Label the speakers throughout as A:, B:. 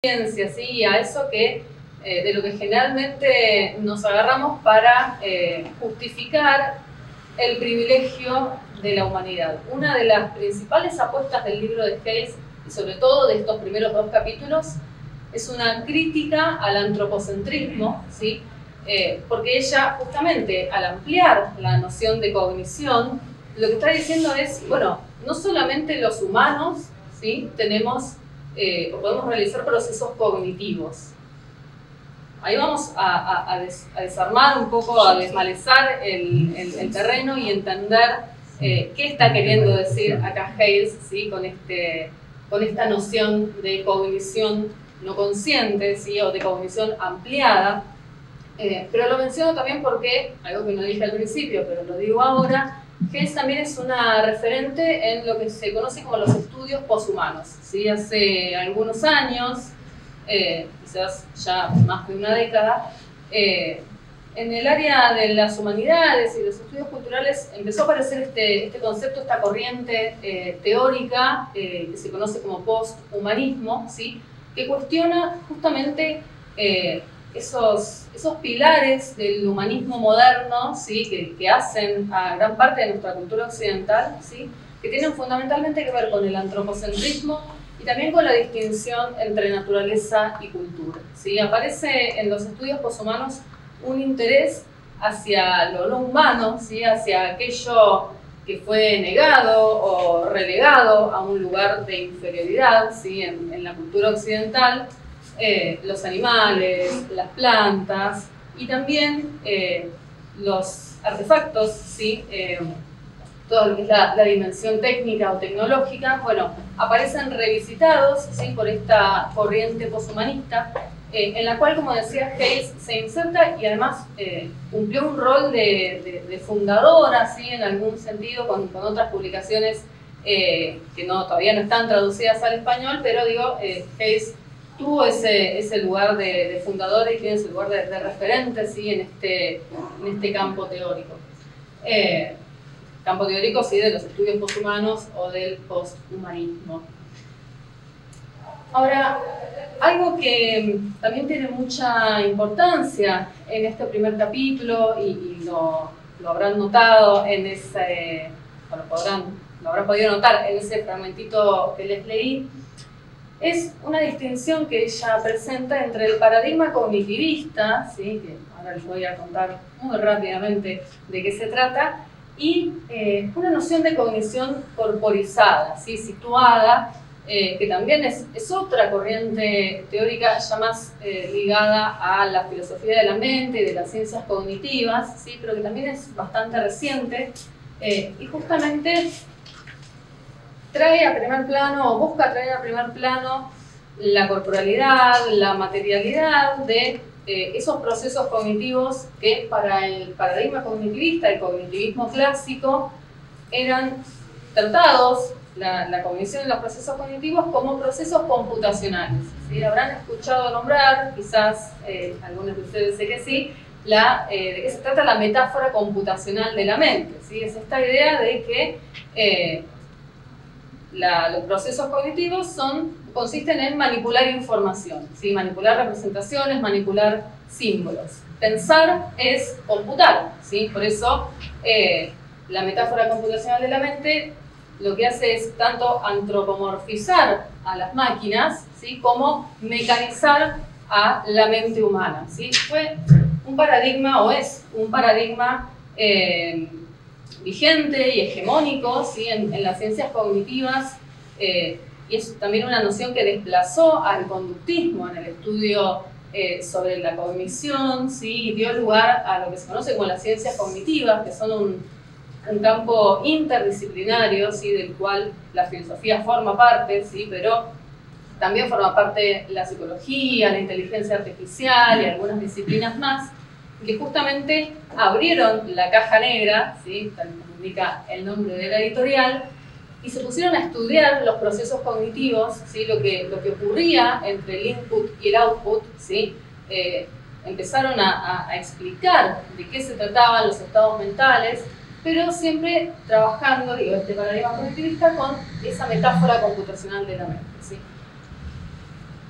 A: ciencia, ¿sí? A eso que de lo que generalmente nos agarramos para justificar el privilegio de la humanidad. Una de las principales apuestas del libro de Hales, y sobre todo de estos primeros dos capítulos, es una crítica al antropocentrismo, ¿sí? Porque ella, justamente, al ampliar la noción de cognición, lo que está diciendo es, bueno, no solamente los humanos, ¿sí? tenemos o podemos realizar procesos cognitivos. Ahí vamos a desarmar un poco, a desmalezar el terreno y entender qué está queriendo decir acá Hales, ¿sí? con esta noción de cognición no consciente, ¿sí? o de cognición ampliada. Pero lo menciono también porque, algo que no dije al principio, pero lo digo ahora, Hales también es una referente en lo que se conoce como los estudios poshumanos, ¿sí? Hace algunos años, quizás ya más de una década, en el área de las humanidades y los estudios culturales empezó a aparecer este concepto, esta corriente teórica que se conoce como posthumanismo, ¿sí? Que cuestiona justamente esos pilares del humanismo moderno, ¿sí? que hacen a gran parte de nuestra cultura occidental, ¿sí? Que tienen fundamentalmente que ver con el antropocentrismo y también con la distinción entre naturaleza y cultura, ¿sí? Aparece en los estudios poshumanos un interés hacia lo no humano, ¿sí? Hacia aquello que fue negado o relegado a un lugar de inferioridad, ¿sí? en la cultura occidental. Los animales, las plantas y también los artefactos, ¿sí? Todo lo que es la dimensión técnica o tecnológica, bueno, aparecen revisitados, ¿sí? por esta corriente poshumanista, en la cual, como decía Hales, se inserta y además cumplió un rol de fundadora, ¿sí? en algún sentido, con otras publicaciones que todavía no están traducidas al español, pero digo, Hales tuvo ese lugar de fundador y tiene ese lugar de referente, ¿sí? en este campo teórico. Campo teórico, sí, de los estudios posthumanos o del posthumanismo. Ahora, algo que también tiene mucha importancia en este primer capítulo y lo habrán notado en ese, lo habrán podido notar en ese fragmentito que les leí, es una distinción que ella presenta entre el paradigma cognitivista, ¿sí? que ahora les voy a contar muy rápidamente de qué se trata, y una noción de cognición corporizada, ¿sí? situada, que también es otra corriente teórica ya más ligada a la filosofía de la mente y de las ciencias cognitivas, ¿sí? pero que también es bastante reciente, y justamente trae a primer plano, o busca traer a primer plano, la corporalidad, la materialidad de esos procesos cognitivos que para el paradigma cognitivista, el cognitivismo clásico, eran tratados, la cognición y los procesos cognitivos, como procesos computacionales, ¿sí? Habrán escuchado nombrar, quizás algunos de ustedes sé que sí, de qué se trata la metáfora computacional de la mente, ¿sí? Es esta idea de que los procesos cognitivos consisten en manipular información, ¿sí? Manipular representaciones, manipular símbolos. Pensar es computar, ¿sí? Por eso la metáfora computacional de la mente lo que hace es tanto antropomorfizar a las máquinas, ¿sí? como mecanizar a la mente humana, ¿sí? Fue un paradigma, o es un paradigma vigente y hegemónico, ¿sí? en las ciencias cognitivas, y es también una noción que desplazó al conductismo en el estudio sobre la cognición, ¿sí? y dio lugar a lo que se conoce como las ciencias cognitivas, que son un campo interdisciplinario, ¿sí? del cual la filosofía forma parte, ¿sí? pero también forma parte la psicología, la inteligencia artificial y algunas disciplinas más, que justamente abrieron la caja negra, ¿sí? tal como indica el nombre de la editorial, y se pusieron a estudiar los procesos cognitivos, ¿sí? lo que ocurría entre el input y el output, ¿sí? Empezaron a explicar de qué se trataban los estados mentales, pero siempre trabajando, digo, este paradigma cognitivista con esa metáfora computacional de la mente, ¿sí?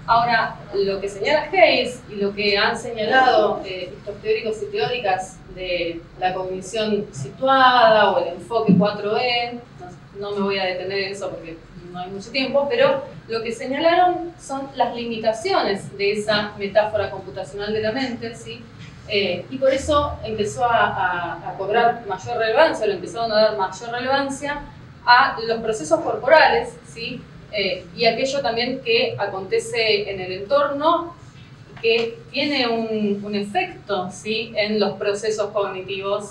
A: Ahora, lo que señala Hayes y lo que han señalado estos teóricos y teóricas de la cognición situada o el enfoque 4E, no me voy a detener en eso porque no hay mucho tiempo, pero lo que señalaron son las limitaciones de esa metáfora computacional de la mente, ¿sí? Y por eso empezó a cobrar mayor relevancia, o le empezaron a dar mayor relevancia a los procesos corporales, ¿sí? Y aquello también que acontece en el entorno, que tiene un efecto, ¿sí? En los procesos cognitivos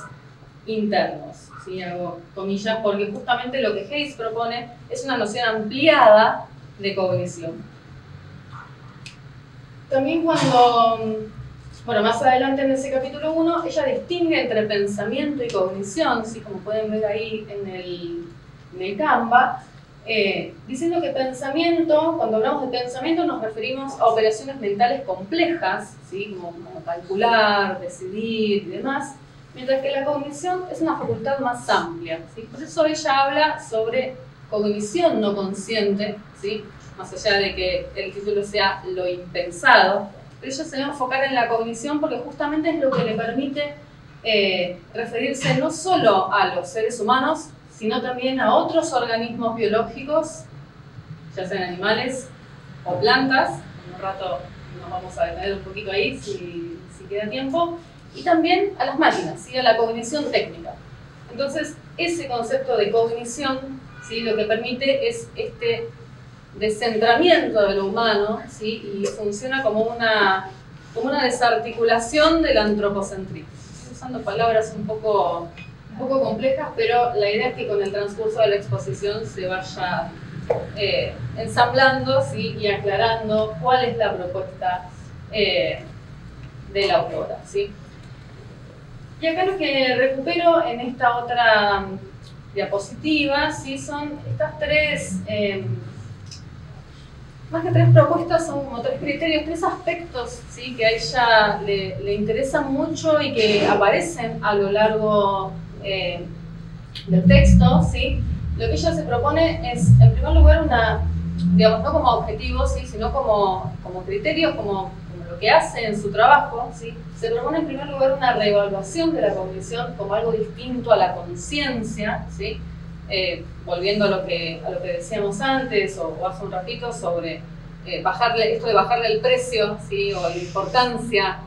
A: internos, ¿sí? Hago comillas, porque justamente lo que Hayes propone es una noción ampliada de cognición. También bueno, más adelante en ese capítulo 1, ella distingue entre pensamiento y cognición, ¿sí? Como pueden ver ahí en el Canva, diciendo que pensamiento, cuando hablamos de pensamiento nos referimos a operaciones mentales complejas, ¿sí? como calcular, decidir y demás, mientras que la cognición es una facultad más amplia, ¿sí? Por eso ella habla sobre cognición no consciente, ¿sí? Más allá de que el título sea lo impensado, pero ella se va a enfocar en la cognición porque justamente es lo que le permite referirse no solo a los seres humanos, sino también a otros organismos biológicos, ya sean animales o plantas. En un rato nos vamos a detener un poquito ahí si queda tiempo, y también a las máquinas, ¿sí? A la cognición técnica. Entonces, ese concepto de cognición, ¿sí? Lo que permite es este descentramiento de lo humano, ¿sí? Y funciona como una desarticulación del antropocentrismo. Estoy usando palabras un poco complejas, pero la idea es que con el transcurso de la exposición se vaya ensamblando, ¿sí? Y aclarando cuál es la propuesta de la autora, ¿sí? Y acá lo que recupero en esta otra diapositiva, ¿sí? Son estas tres, más que tres propuestas, son como tres criterios, tres aspectos, ¿sí? Que a ella le interesan mucho y que aparecen a lo largo del texto, ¿sí? Lo que ella se propone es, en primer lugar, digamos, no como objetivos, ¿sí? Sino como criterios, como lo que hace en su trabajo, ¿sí? Se propone en primer lugar una reevaluación de la cognición como algo distinto a la conciencia, ¿sí? Volviendo a lo que decíamos antes o hace un ratito sobre esto de bajarle el precio, ¿sí? O la importancia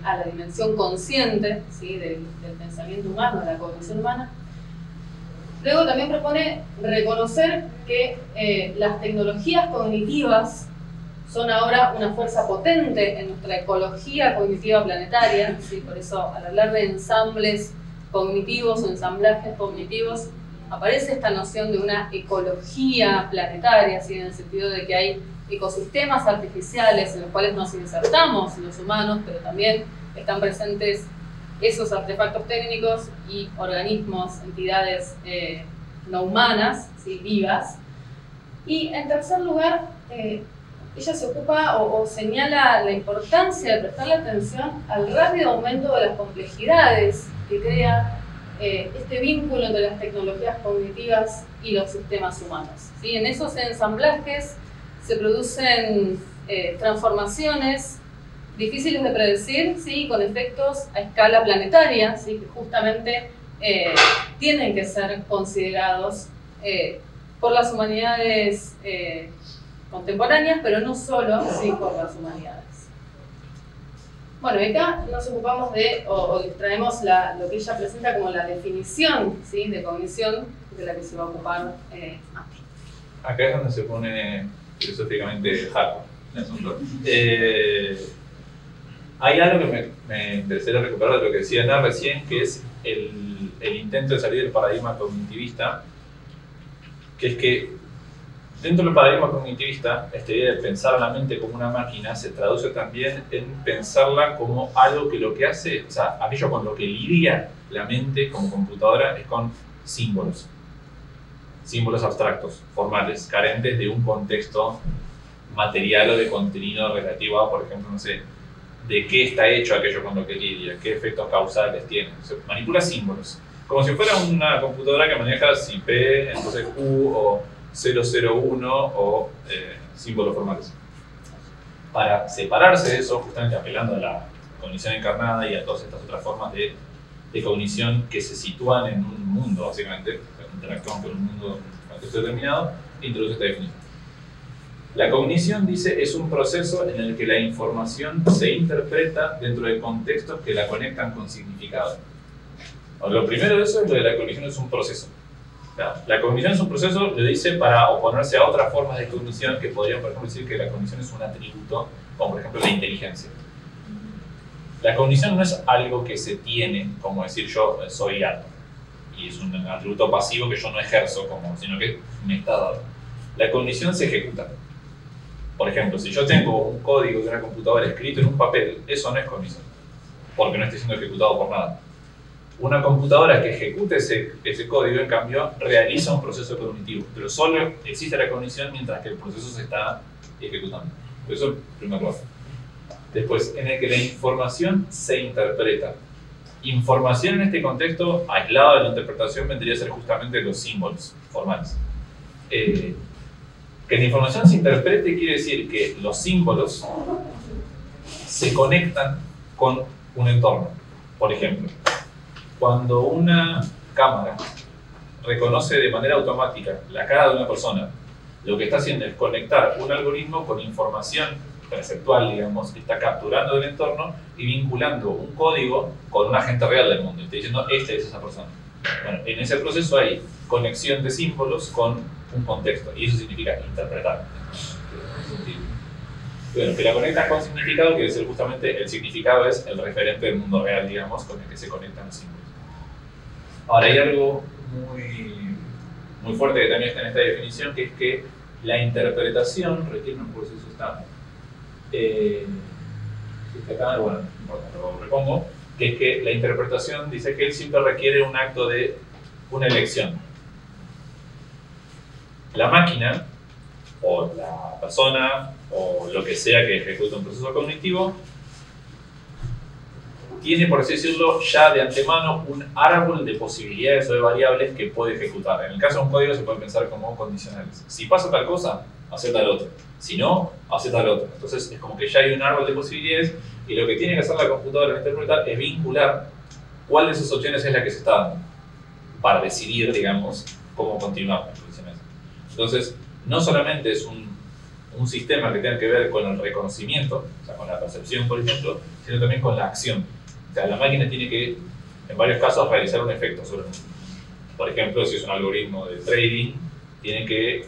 A: a la dimensión consciente, ¿sí? del pensamiento humano, de la cognición humana. Luego también propone reconocer que las tecnologías cognitivas son ahora una fuerza potente en nuestra ecología cognitiva planetaria, ¿sí? Por eso al hablar de ensambles cognitivos o ensamblajes cognitivos aparece esta noción de una ecología planetaria, ¿sí? En el sentido de que hay ecosistemas artificiales en los cuales nos insertamos los humanos, pero también están presentes esos artefactos técnicos y organismos, entidades no humanas, ¿sí? Vivas. Y en tercer lugar, ella se ocupa o señala la importancia de prestarle atención al rápido aumento de las complejidades que crea este vínculo entre las tecnologías cognitivas y los sistemas humanos, ¿sí? En esos ensamblajes se producen transformaciones difíciles de predecir, ¿sí? Con efectos a escala planetaria, ¿sí? Que justamente tienen que ser considerados por las humanidades contemporáneas, pero no solo, ¿sí? Por las humanidades. Bueno, acá nos ocupamos o traemos lo que ella presenta como la definición, ¿sí? De cognición, de la que se va a ocupar Mati.
B: Acá es donde se pone filosóficamente hardcore. Hay algo que me interesaría recuperar de lo que decía Ana recién, que es el intento de salir del paradigma cognitivista, que es que dentro del paradigma cognitivista, esta idea de pensar a la mente como una máquina se traduce también en pensarla como algo que lo que hace, o sea, aquello con lo que lidia la mente como computadora es con símbolos. Símbolos abstractos, formales, carentes de un contexto material o de contenido relativo a, por ejemplo, no sé, de qué está hecho aquello con lo que lidia, qué efectos causales tiene. Se manipula símbolos, como si fuera una computadora que maneja si P, entonces Q o 001 o símbolos formales. para separarse de eso, justamente apelando a la cognición encarnada y a todas estas otras formas de cognición que se sitúan en un mundo, básicamente, interactúan con un mundo en un contexto determinado, introduce esta definición. La cognición, dice, es un proceso en el que la información se interpreta dentro de contextos que la conectan con significado. Ahora, lo primero de eso es lo de la cognición es un proceso. La cognición es un proceso, lo dice para oponerse a otras formas de cognición que podrían, por ejemplo, decir que la cognición es un atributo, como por ejemplo la inteligencia. La cognición no es algo que se tiene, como decir yo soy algo, y es un atributo pasivo que yo no ejerzo, sino que me está dado. La cognición se ejecuta. Por ejemplo, si yo tengo un código de una computadora escrito en un papel, eso no es cognición, porque no está siendo ejecutado por nada. Una computadora que ejecute ese código, en cambio, realiza un proceso cognitivo, pero solo existe la cognición mientras que el proceso se está ejecutando. Eso es primer lugar. Después, en el que la información se interpreta. Información en este contexto, aislado de la interpretación, vendría a ser justamente los símbolos formales. Que la información se interprete quiere decir que los símbolos se conectan con un entorno. Por ejemplo, cuando una cámara reconoce de manera automática la cara de una persona, lo que está haciendo es conectar un algoritmo con información perceptual, digamos, que está capturando del entorno y vinculando un código con un agente real del mundo. Está diciendo, este es esa persona. Bueno, en ese proceso hay conexión de símbolos con un contexto, y eso significa interpretar. Bueno, que la conectas con significado quiere decir justamente el significado es el referente del mundo real, digamos, con el que se conectan los símbolos. Ahora, hay algo muy fuerte que también está en esta definición, que es que la interpretación requiere un proceso estándar. Acá, bueno, no importa, lo repongo, que es que la interpretación, dice que siempre requiere un acto de una elección. La máquina, o la persona, o lo que sea que ejecuta un proceso cognitivo, tiene, por así decirlo, ya de antemano un árbol de posibilidades o de variables que puede ejecutar. En el caso de un código se puede pensar como condicionales. Si pasa tal cosa, hace tal otra. Si no, hace tal otra. Entonces es como que ya hay un árbol de posibilidades y lo que tiene que hacer la computadora al interpretar es vincular cuál de esas opciones es la que se está dando para decidir, digamos, cómo continuar. Entonces, no solamente es un sistema que tenga que ver con el reconocimiento, o sea, con la percepción, por ejemplo, sino también con la acción. O sea, la máquina tiene que, en varios casos, realizar un efecto sobre el mundo. Por ejemplo, si es un algoritmo de trading, tiene que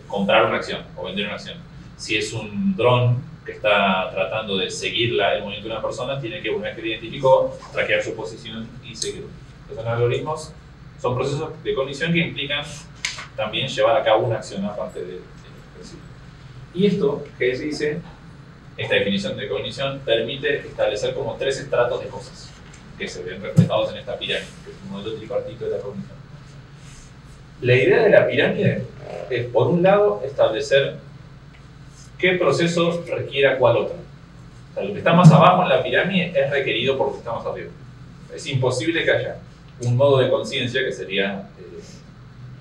B: comprar una acción o vender una acción. Si es un dron que está tratando de seguir el movimiento de una persona, tiene que, una vez que lo identificó, traquear su posición y seguirlo. Entonces, son algoritmos, son procesos de cognición que implican también llevar a cabo una acción aparte de principio. Y esto que se dice, esta definición de cognición, permite establecer como 3 estratos de cosas que se ven reflejados en esta pirámide, que es un modelo tripartito de la cognición. La idea de la pirámide es, por un lado, establecer qué proceso requiere a cuál otro. O sea, lo que está más abajo en la pirámide es requerido por lo que está más arriba. Es imposible que haya un modo de conciencia, que sería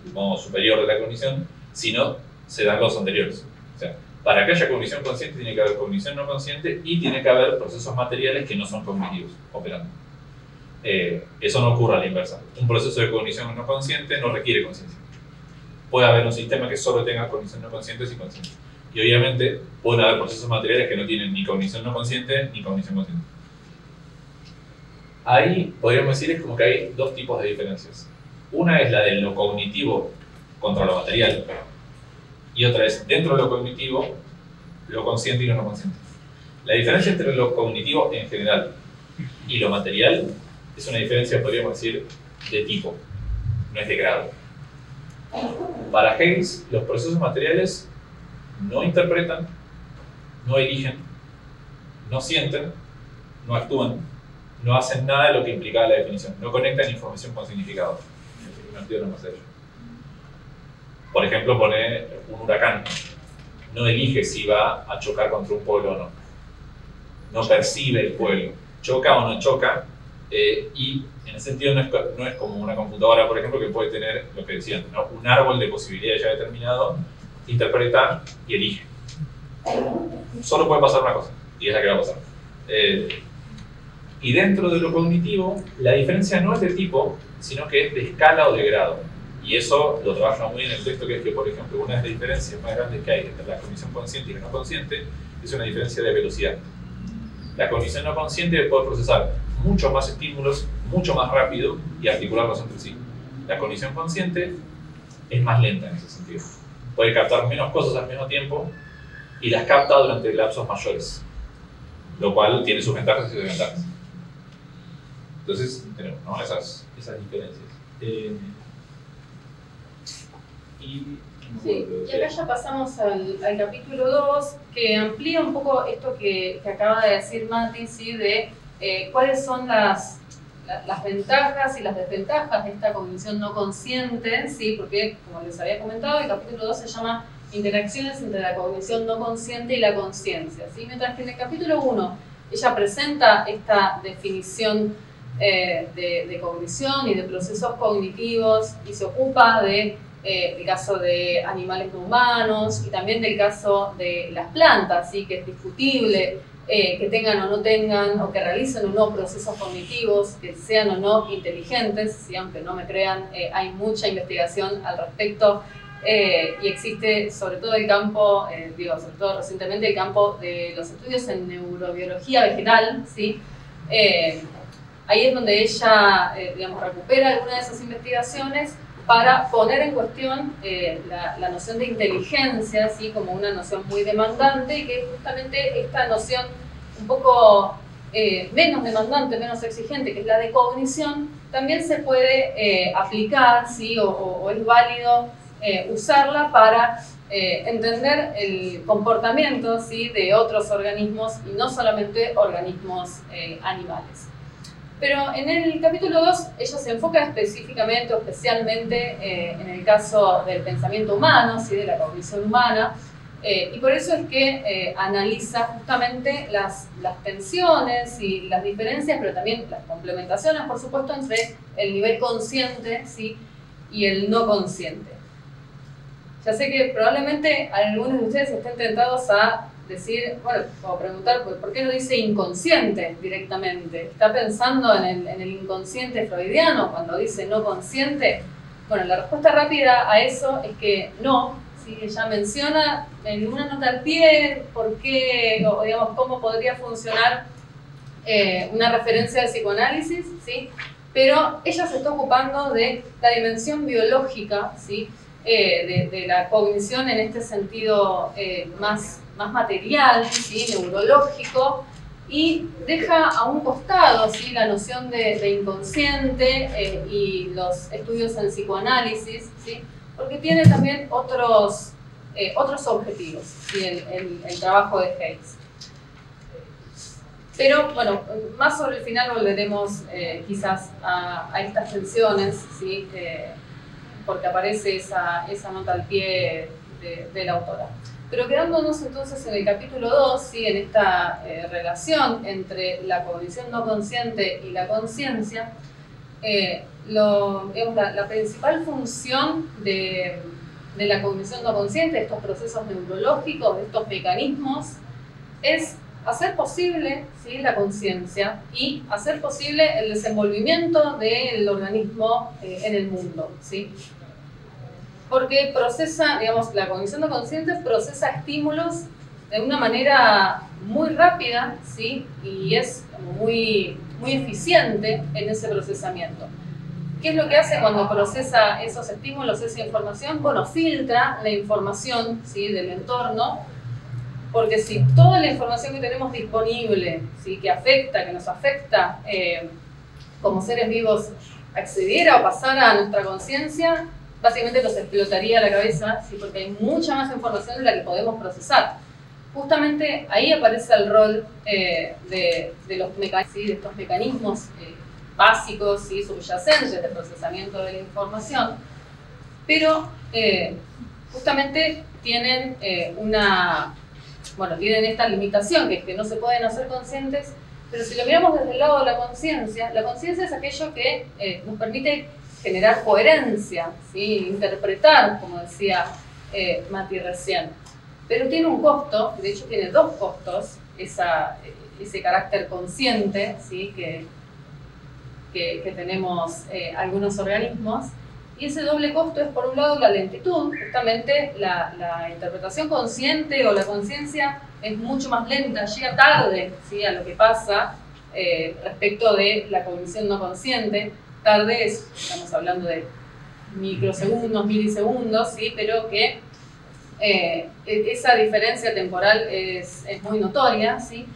B: el modo superior de la cognición, si no se dan los anteriores. O sea, para que haya cognición consciente tiene que haber cognición no consciente y tiene que haber procesos materiales que no son cognitivos operando. Eso no ocurre a la inversa. Un proceso de cognición no consciente no requiere conciencia. Puede haber un sistema que solo tenga cognición no consciente y consciente. Y obviamente pueden haber procesos materiales que no tienen ni cognición no consciente ni cognición consciente. Ahí podríamos decir es como que hay 2 tipos de diferencias. Una es la de lo cognitivo contra lo material. Y otra es, dentro de lo cognitivo, lo consciente y lo no consciente. La diferencia entre lo cognitivo en general y lo material es una diferencia, podríamos decir, de tipo, no es de grado. Para Hayes, los procesos materiales no interpretan, no eligen, no sienten, no actúan, no hacen nada de lo que implicaba la definición, no conectan información con significado. Por ejemplo, pone un huracán, no elige si va a chocar contra un pueblo o no, no percibe el pueblo, choca o no choca, y en ese sentido no es como una computadora, por ejemplo, que puede tener lo que decían, ¿no? Un árbol de posibilidades ya determinado, interpreta y elige. solo puede pasar una cosa, y es la que va a pasar. Y dentro de lo cognitivo, la diferencia no es de tipo, sino que es de escala o de grado. Y eso lo trabaja muy bien el texto, que es que, por ejemplo, una de las diferencias más grandes que hay entre la cognición consciente y la no consciente es una diferencia de velocidad. La cognición no consciente puede procesar muchos más estímulos, mucho más rápido y articularlos entre sí. La cognición consciente es más lenta en ese sentido. Puede captar menos cosas al mismo tiempo y las capta durante lapsos mayores, lo cual tiene sus ventajas y sus desventajas. Entonces, tenemos, ¿no?, esas diferencias.
A: Sí, y acá ya pasamos al capítulo 2, que amplía un poco esto que acaba de decir Mati, ¿sí?, de cuáles son las ventajas y las desventajas de esta cognición no consciente, ¿sí? Porque, como les había comentado, el capítulo 2 se llama Interacciones entre la cognición no consciente y la conciencia, ¿sí? Mientras que en el capítulo 1 ella presenta esta definición de cognición y de procesos cognitivos y se ocupa de el caso de animales no humanos y también del caso de las plantas, ¿sí?, que es discutible que tengan o no tengan, o que realicen o no procesos cognitivos, que sean o no inteligentes, ¿sí? Aunque no me crean, hay mucha investigación al respecto y existe sobre todo el campo, sobre todo recientemente el campo de los estudios en neurobiología vegetal, ¿sí? Ahí es donde ella recupera alguna de esas investigaciones para poner en cuestión la noción de inteligencia, ¿sí?, como una noción muy demandante, y que justamente esta noción un poco menos demandante, menos exigente, que es la de cognición, también se puede aplicar, ¿sí?, o es válido usarla para entender el comportamiento, ¿sí?, de otros organismos y no solamente organismos animales. Pero en el capítulo 2 ella se enfoca específicamente o especialmente en el caso del pensamiento humano, ¿sí?, de la cognición humana, y por eso es que analiza justamente las tensiones y las diferencias, pero también las complementaciones, por supuesto, entre el nivel consciente, ¿sí?, y el no consciente. Ya sé que probablemente algunos de ustedes estén tentados a decir, bueno, o preguntar, ¿por qué no dice inconsciente directamente? ¿Está pensando en el inconsciente freudiano cuando dice no consciente? Bueno, la respuesta rápida a eso es que no, ¿sí? Ella menciona en una nota al pie por qué, o digamos, cómo podría funcionar una referencia de psicoanálisis, ¿sí? Pero ella se está ocupando de la dimensión biológica, ¿sí?, de la cognición en este sentido más material, ¿sí?, neurológico, y deja a un costado, ¿sí?, la noción de inconsciente y los estudios en psicoanálisis, ¿sí?, porque tiene también otros objetivos, ¿sí?, el trabajo de Hayes. Pero bueno, más sobre el final volveremos quizás a estas tensiones, ¿sí?, porque aparece esa nota al pie de la autora. Pero quedándonos entonces en el capítulo 2, ¿sí?, en esta relación entre la cognición no consciente y la conciencia, la principal función de la cognición no consciente, de estos procesos neurológicos, de estos mecanismos, es hacer posible, ¿sí?, la conciencia y hacer posible el desenvolvimiento del organismo en el mundo, ¿sí? Porque procesa, digamos, la cognición no consciente procesa estímulos de una manera muy rápida, ¿sí?, y es muy eficiente en ese procesamiento. ¿Qué es lo que hace cuando procesa esos estímulos, esa información? Bueno, filtra la información, ¿sí?, del entorno, porque si toda la información que tenemos disponible, ¿sí?, que nos afecta como seres vivos, accediera o pasara a nuestra conciencia, básicamente nos explotaría la cabeza, ¿sí?, porque hay mucha más información de la que podemos procesar. Justamente ahí aparece el rol de estos mecanismos básicos, ¿sí?, subyacentes de procesamiento de la información, pero justamente tienen tienen esta limitación, que es que no se pueden hacer conscientes, pero si lo miramos desde el lado de la conciencia es aquello que nos permite generar coherencia, ¿sí?, interpretar, como decía Mati recién. pero tiene un costo, de hecho tiene dos costos, ese carácter consciente, ¿sí? que tenemos algunos organismos. Y ese doble costo es, por un lado, la lentitud. Justamente la interpretación consciente o la conciencia es mucho más lenta, llega tarde, ¿sí? a lo que pasa respecto de la cognición no consciente. Tarde estamos hablando de microsegundos, milisegundos, ¿sí? Pero que esa diferencia temporal es muy notoria, ¿sí?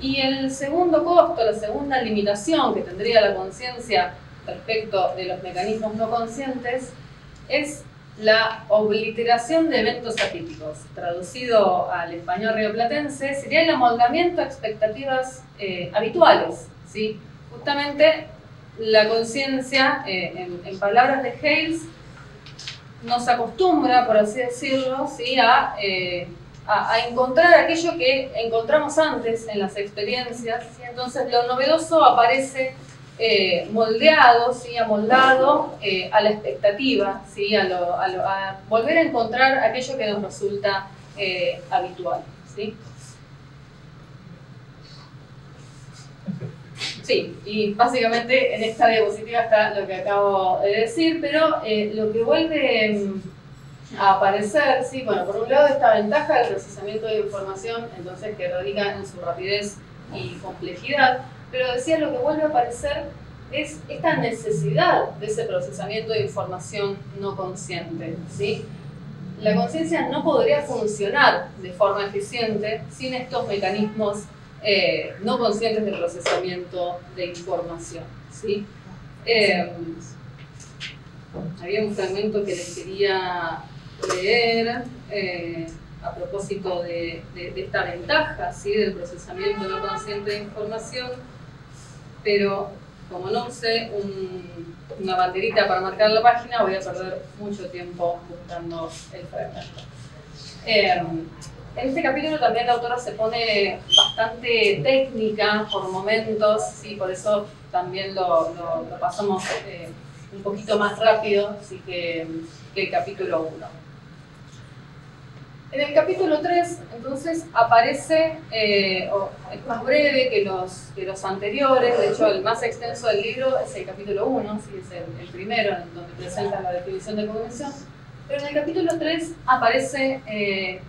A: Y el segundo costo, la segunda limitación que tendría la conciencia respecto de los mecanismos no conscientes es la obliteración de eventos atípicos. Traducido al español rioplatense, sería el amoldamiento a expectativas habituales, ¿sí? Justamente la conciencia, en palabras de Hales, nos acostumbra, por así decirlo, ¿sí? a encontrar aquello que encontramos antes en las experiencias, ¿sí? Entonces lo novedoso aparece moldeado, ¿sí? Amoldado a la expectativa, ¿sí? a volver a encontrar aquello que nos resulta habitual, ¿sí? Sí, y básicamente en esta diapositiva está lo que acabo de decir, pero lo que vuelve a aparecer, ¿sí? Bueno, por un lado esta ventaja del procesamiento de información, entonces que radica en su rapidez y complejidad, pero decía, lo que vuelve a aparecer es esta necesidad de ese procesamiento de información no consciente, ¿sí? La conciencia no podría funcionar de forma eficiente sin estos mecanismos no conscientes de procesamiento de información, ¿sí? Había un fragmento que les quería leer a propósito de esta ventaja, ¿sí? Del procesamiento no consciente de información, pero como no usé una banderita para marcar la página, voy a perder mucho tiempo buscando el fragmento. En este capítulo también la autora se pone bastante técnica por momentos, ¿sí? Por eso también lo pasamos un poquito más rápido, ¿sí? que el capítulo 1. En el capítulo 3, entonces, aparece, es más breve que los anteriores, de hecho el más extenso del libro es el capítulo 1, ¿sí? Es el primero, en donde presenta la definición de cognición, pero en el capítulo 3 aparece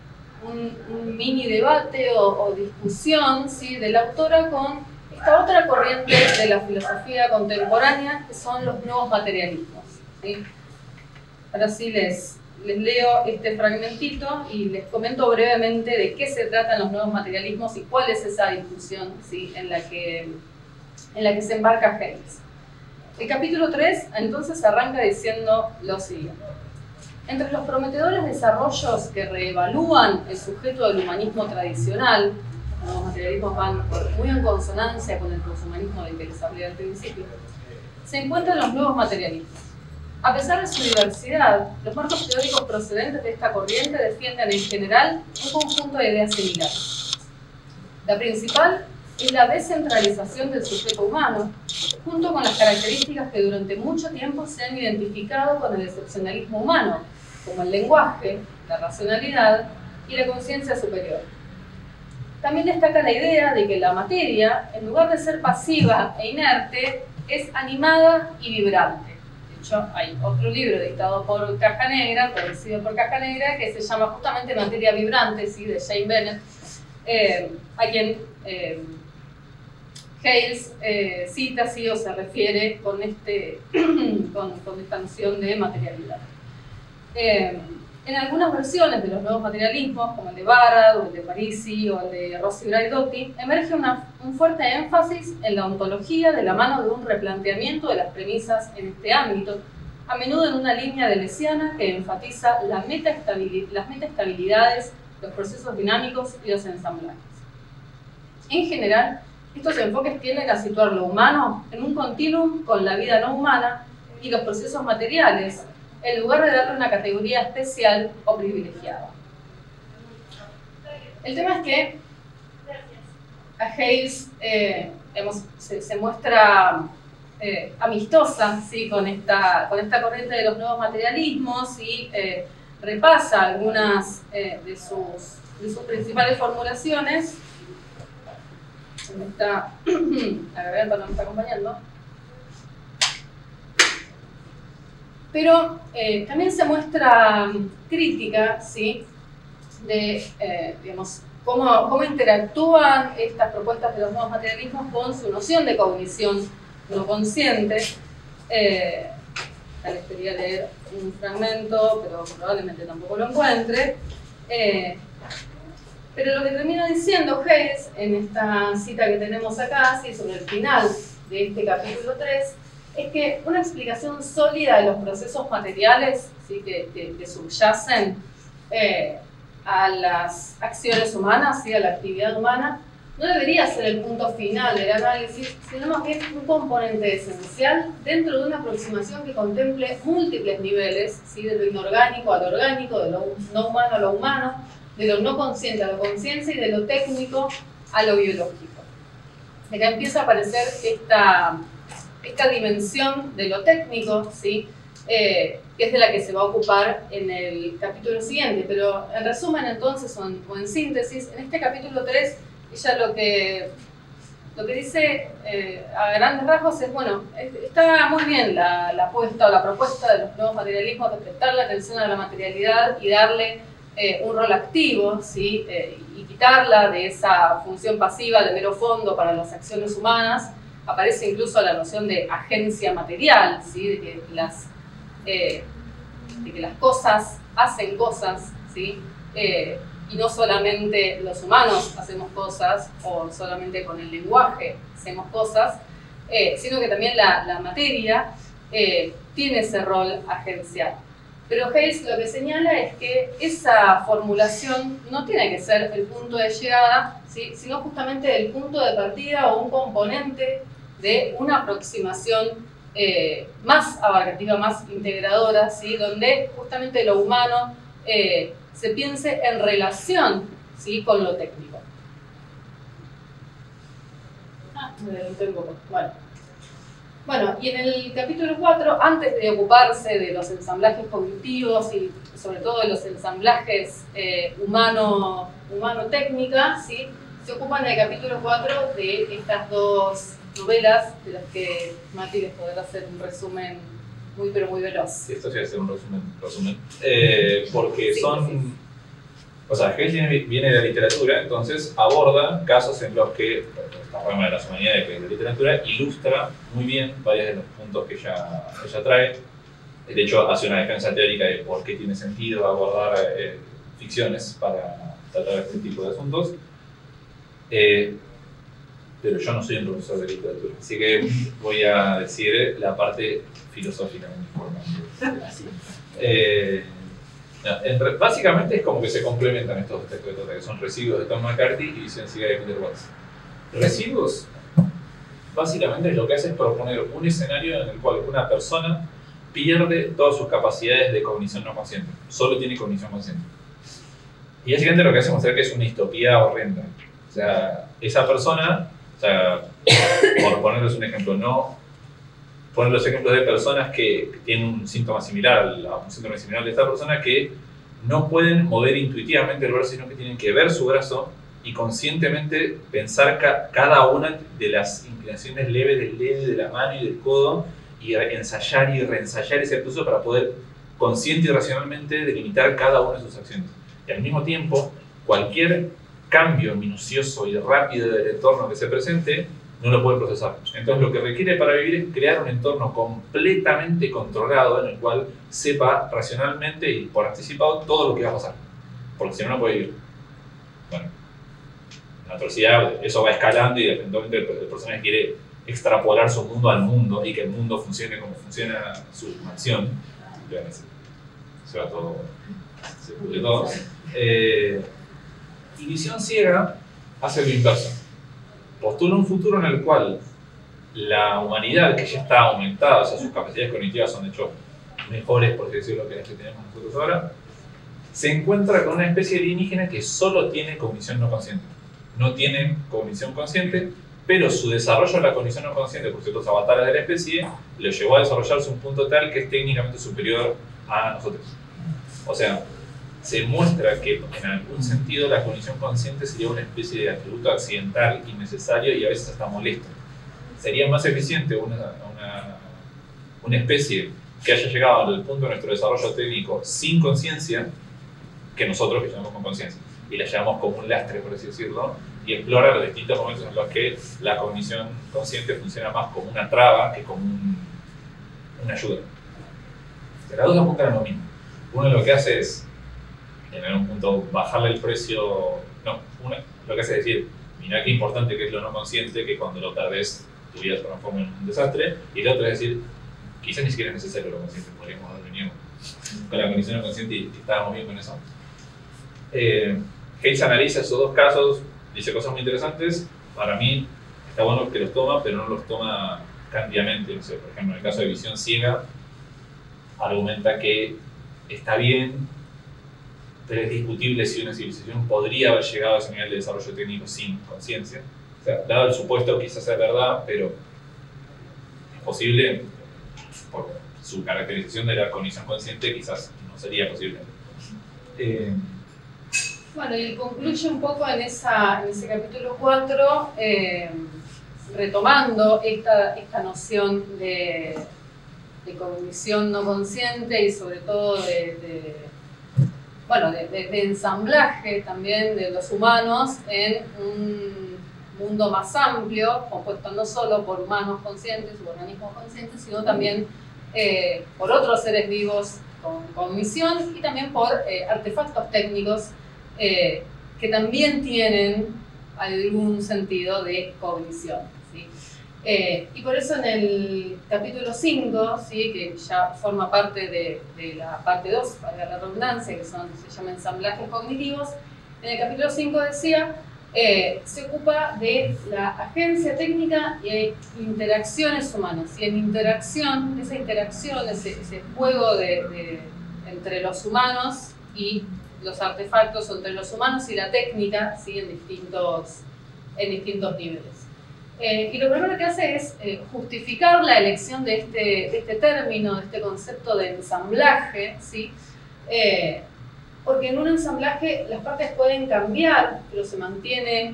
A: un mini debate o discusión, ¿sí? De la autora con esta otra corriente de la filosofía contemporánea, que son los nuevos materialismos, ¿sí? Ahora sí les leo este fragmentito y les comento brevemente de qué se tratan los nuevos materialismos y cuál es esa discusión, ¿sí? en la que se embarca Hales. El capítulo 3 entonces arranca diciendo lo siguiente. Entre los prometedores desarrollos que reevalúan el sujeto del humanismo tradicional, los nuevos materialismos van muy en consonancia con el transhumanismo del que les hablé al principio, se encuentran los nuevos materialismos. A pesar de su diversidad, los marcos teóricos procedentes de esta corriente defienden en general un conjunto de ideas similares. La principal es la descentralización del sujeto humano, junto con las características que durante mucho tiempo se han identificado con el excepcionalismo humano, como el lenguaje, la racionalidad y la conciencia superior. También destaca la idea de que la materia, en lugar de ser pasiva e inerte, es animada y vibrante. De hecho, hay otro libro editado por Caja Negra, traducido por Caja Negra, que se llama justamente Materia Vibrante, ¿sí? De Jane Bennett, a quien Hales cita, ¿sí? O se refiere con esta noción de materialidad. En algunas versiones de los nuevos materialismos, como el de Barad, o el de Parisi, o el de Rossi Braidotti, emerge un fuerte énfasis en la ontología de la mano de un replanteamiento de las premisas en este ámbito, a menudo en una línea deleuziana que enfatiza las metaestabilidades, los procesos dinámicos y los ensamblajes. En general, estos enfoques tienden a situar lo humano en un continuum con la vida no humana y los procesos materiales, en lugar de darle una categoría especial o privilegiada. El tema es que a Hales se muestra amistosa, ¿sí? con esta corriente de los nuevos materialismos y repasa algunas de sus principales formulaciones. ¿Dónde está? La garganta no me está acompañando. Pero también se muestra crítica, ¿sí?, de, digamos, cómo interactúan estas propuestas de los nuevos materialismos con su noción de cognición no consciente. Les quería leer un fragmento, pero probablemente tampoco lo encuentre. Pero lo que termina diciendo Hayes en esta cita que tenemos acá, ¿sí?, sobre el final de este capítulo 3, es que una explicación sólida de los procesos materiales, ¿sí?, que subyacen a las acciones humanas, ¿sí?, a la actividad humana, no debería ser el punto final del análisis, sino más bien un componente esencial dentro de una aproximación que contemple múltiples niveles, ¿sí?, de lo inorgánico a lo orgánico, de lo no humano a lo humano, de lo no consciente a la conciencia y de lo técnico a lo biológico. De que empieza a aparecer esta dimensión de lo técnico, ¿sí?, que es de la que se va a ocupar en el capítulo siguiente. Pero en resumen, entonces, o en síntesis, en este capítulo 3, ella lo que dice a grandes rasgos es, bueno, está muy bien la apuesta o la propuesta de los nuevos materialismos de prestarle atención a la materialidad y darle un rol activo, ¿sí?, y quitarla de esa función pasiva de mero fondo para las acciones humanas. Aparece incluso la noción de agencia material, ¿sí?, de que las cosas hacen cosas, ¿sí?, y no solamente los humanos hacemos cosas, o solamente con el lenguaje hacemos cosas, sino que también la materia tiene ese rol agencial. Pero Hayes lo que señala es que esa formulación no tiene que ser el punto de llegada, ¿sí?, sino justamente el punto de partida o un componente de una aproximación más abarcativa, más integradora, ¿sí?, donde justamente lo humano se piense en relación, ¿sí?, con lo técnico. Me adelanté un poco. Bueno, y en el capítulo 4, antes de ocuparse de los ensamblajes cognitivos y sobre todo de los ensamblajes humano-técnica, ¿sí?, se ocupan en el capítulo 4 de estas dos novelas, de las que Mati les podrá hacer un resumen muy pero muy veloz.
B: Sí, esto sí va a ser un resumen. Porque sí, son... Sí. O sea, Hayes viene de la literatura, entonces aborda casos en los que la rama de las humanidades, que es la literatura, ilustra muy bien varios de los puntos que ella trae. De hecho, hace una defensa teórica de por qué tiene sentido abordar ficciones para tratar este tipo de asuntos. Pero yo no soy un profesor de literatura, así que voy a decir la parte filosófica de mi forma. Básicamente es como que se complementan estos textos que son Residuos de Tom McCarthy y Visión ciega de Peter Watts. Residuos, básicamente lo que hace es proponer un escenario en el cual una persona pierde todas sus capacidades de cognición no consciente, solo tiene cognición consciente. Y básicamente lo que hace es mostrar que es una distopía horrenda. O sea, esa persona, o sea, por ponerles un ejemplo, no poner los ejemplos de personas que tienen un síntoma similar de esta persona, que no pueden mover intuitivamente el brazo, sino que tienen que ver su brazo y conscientemente pensar cada una de las inclinaciones leves del dedo, de la mano y del codo, y ensayar y reensayar ese proceso para poder consciente y racionalmente delimitar cada una de sus acciones. Y al mismo tiempo, cualquier cambio minucioso y rápido del entorno que se presente, no lo puede procesar. Entonces lo que requiere para vivir es crear un entorno completamente controlado en el cual sepa racionalmente y por anticipado todo lo que va a pasar, porque si no, no puede vivir. Bueno, en la atrocidad eso va escalando y eventualmente el personaje quiere extrapolar su mundo al mundo y que el mundo funcione como funciona su mansión. Se va todo, se pudre todo. Y Visión ciega hace lo inverso. Postula un futuro en el cual la humanidad, que ya está aumentada, o sea, sus capacidades cognitivas son de hecho mejores, por así decirlo, que las que tenemos nosotros ahora, se encuentra con una especie de alienígena que solo tiene cognición no consciente. No tiene cognición consciente, pero su desarrollo de la cognición no consciente por ciertos avatares de la especie lo llevó a desarrollarse un punto tal que es técnicamente superior a nosotros. O sea, se muestra que en algún sentido la cognición consciente sería una especie de atributo accidental, innecesario y a veces hasta molesto. Sería más eficiente una especie que haya llegado al punto de nuestro desarrollo técnico sin conciencia que nosotros que llamamos con conciencia. Y la llamamos como un lastre, por así decirlo, y explora los distintos momentos en los que la cognición consciente funciona más como una traba que como una ayuda. Las dos apuntan a lo mismo. Uno lo que hace es, en algún punto, bajarle el precio. No, lo que hace es decir, mirá qué importante que es lo no consciente, que cuando lo perdés tu vida se transforma en un desastre. Y el otro es decir, quizás ni siquiera es necesario lo consciente, podríamos haber venido con la cognición consciente y estábamos bien con eso. Hayes analiza esos dos casos, dice cosas muy interesantes. Para mí está bueno que los toma, pero no los toma cándidamente. No sé, por ejemplo, en el caso de visión ciega, argumenta que está bien, pero es discutible si una civilización podría haber llegado a ese nivel de desarrollo técnico sin conciencia. O sea, dado el supuesto, quizás sea verdad, pero es posible, por su caracterización de la cognición consciente, quizás no sería posible.
A: Bueno, y concluye un poco en ese capítulo 4, retomando esta noción de cognición no consciente y sobre todo de ensamblaje también de los humanos en un mundo más amplio, compuesto no solo por humanos conscientes u organismos conscientes, sino también por otros seres vivos con cognición y también por artefactos técnicos que también tienen algún sentido de cognición, ¿sí? Y por eso en el capítulo 5, ¿sí?, que ya forma parte de la parte 2, para la redundancia, que se llama ensamblajes cognitivos, en el capítulo 5 decía, se ocupa de la agencia técnica y interacciones humanas. Y en interacción, esa interacción, ese juego entre los humanos y los artefactos, entre los humanos y la técnica, ¿sí?, en distintos niveles. Y lo primero que hace es justificar la elección de este término, de este concepto de ensamblaje, ¿sí? Porque en un ensamblaje las partes pueden cambiar, pero se mantiene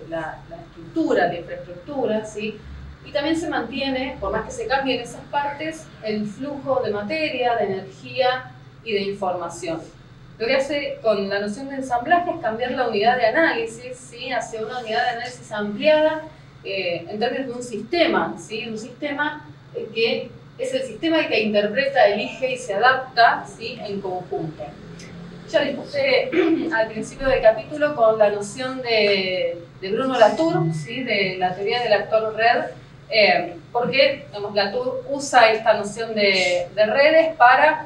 A: la estructura, la infraestructura, ¿sí? Y también se mantiene, por más que se cambien esas partes, el flujo de materia, de energía y de información. Lo que hace con la noción de ensamblaje es cambiar la unidad de análisis, ¿sí?, hacia una unidad de análisis ampliada en términos de un sistema, ¿sí?, un sistema que es el sistema que interpreta, elige y se adapta, ¿sí?, en conjunto. Ya discuté al principio del capítulo con la noción de Bruno Latour, ¿sí?, de la teoría del actor red, porque Latour usa esta noción de redes para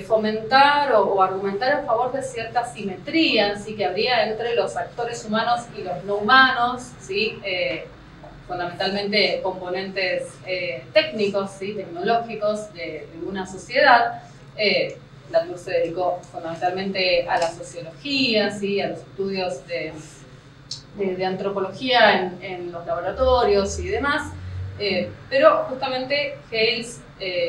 A: fomentar o argumentar en favor de cierta simetría, ¿sí?, que habría entre los actores humanos y los no humanos, ¿sí?, fundamentalmente componentes técnicos, ¿sí?, tecnológicos de una sociedad. Latour se dedicó fundamentalmente a la sociología, ¿sí?, a los estudios de antropología en los laboratorios y demás, pero justamente Hales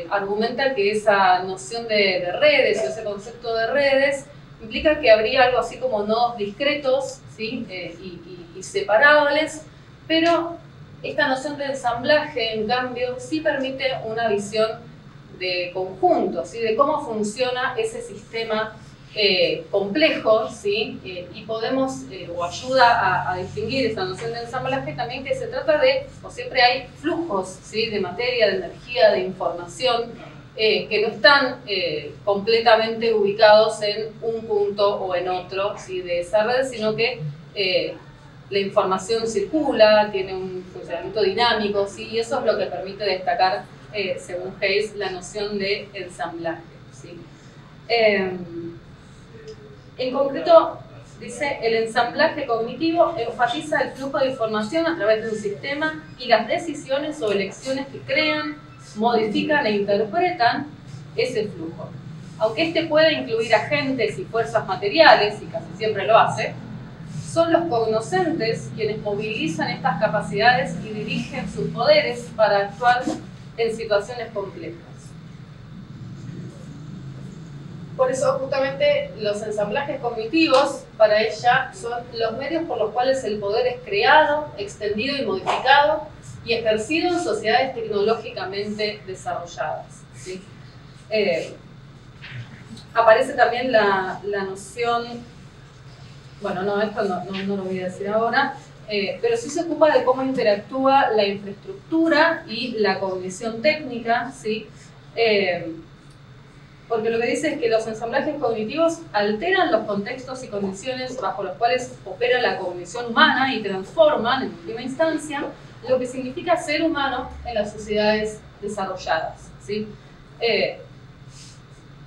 A: argumenta que esa noción de redes o ese concepto de redes implica que habría algo así como nodos discretos, ¿sí?, y separables, pero esta noción de ensamblaje, en cambio, sí permite una visión de conjunto, ¿sí?, de cómo funciona ese sistema complejo, ¿sí?, y podemos, o ayuda a distinguir esa noción de ensamblaje también, que se trata de, o siempre hay flujos, ¿sí?, de materia, de energía, de información, que no están completamente ubicados en un punto o en otro, ¿sí?, de esa red, sino que la información circula, tiene un funcionamiento dinámico, ¿sí?, y eso es lo que permite destacar, según Hayes, la noción de ensamblaje, ¿sí? En concreto, dice, el ensamblaje cognitivo enfatiza el flujo de información a través de un sistema y las decisiones o elecciones que crean, modifican e interpretan ese flujo. Aunque este puede incluir agentes y fuerzas materiales, y casi siempre lo hace, son los cognoscentes quienes movilizan estas capacidades y dirigen sus poderes para actuar en situaciones complejas. Por eso justamente los ensamblajes cognitivos para ella son los medios por los cuales el poder es creado, extendido y modificado y ejercido en sociedades tecnológicamente desarrolladas, ¿sí? Aparece también la noción, bueno, no, esto no lo voy a decir ahora, pero sí se ocupa de cómo interactúa la infraestructura y la cognición técnica, ¿sí? Porque lo que dice es que los ensamblajes cognitivos alteran los contextos y condiciones bajo los cuales opera la cognición humana y transforman, en última instancia, lo que significa ser humano en las sociedades desarrolladas, ¿sí?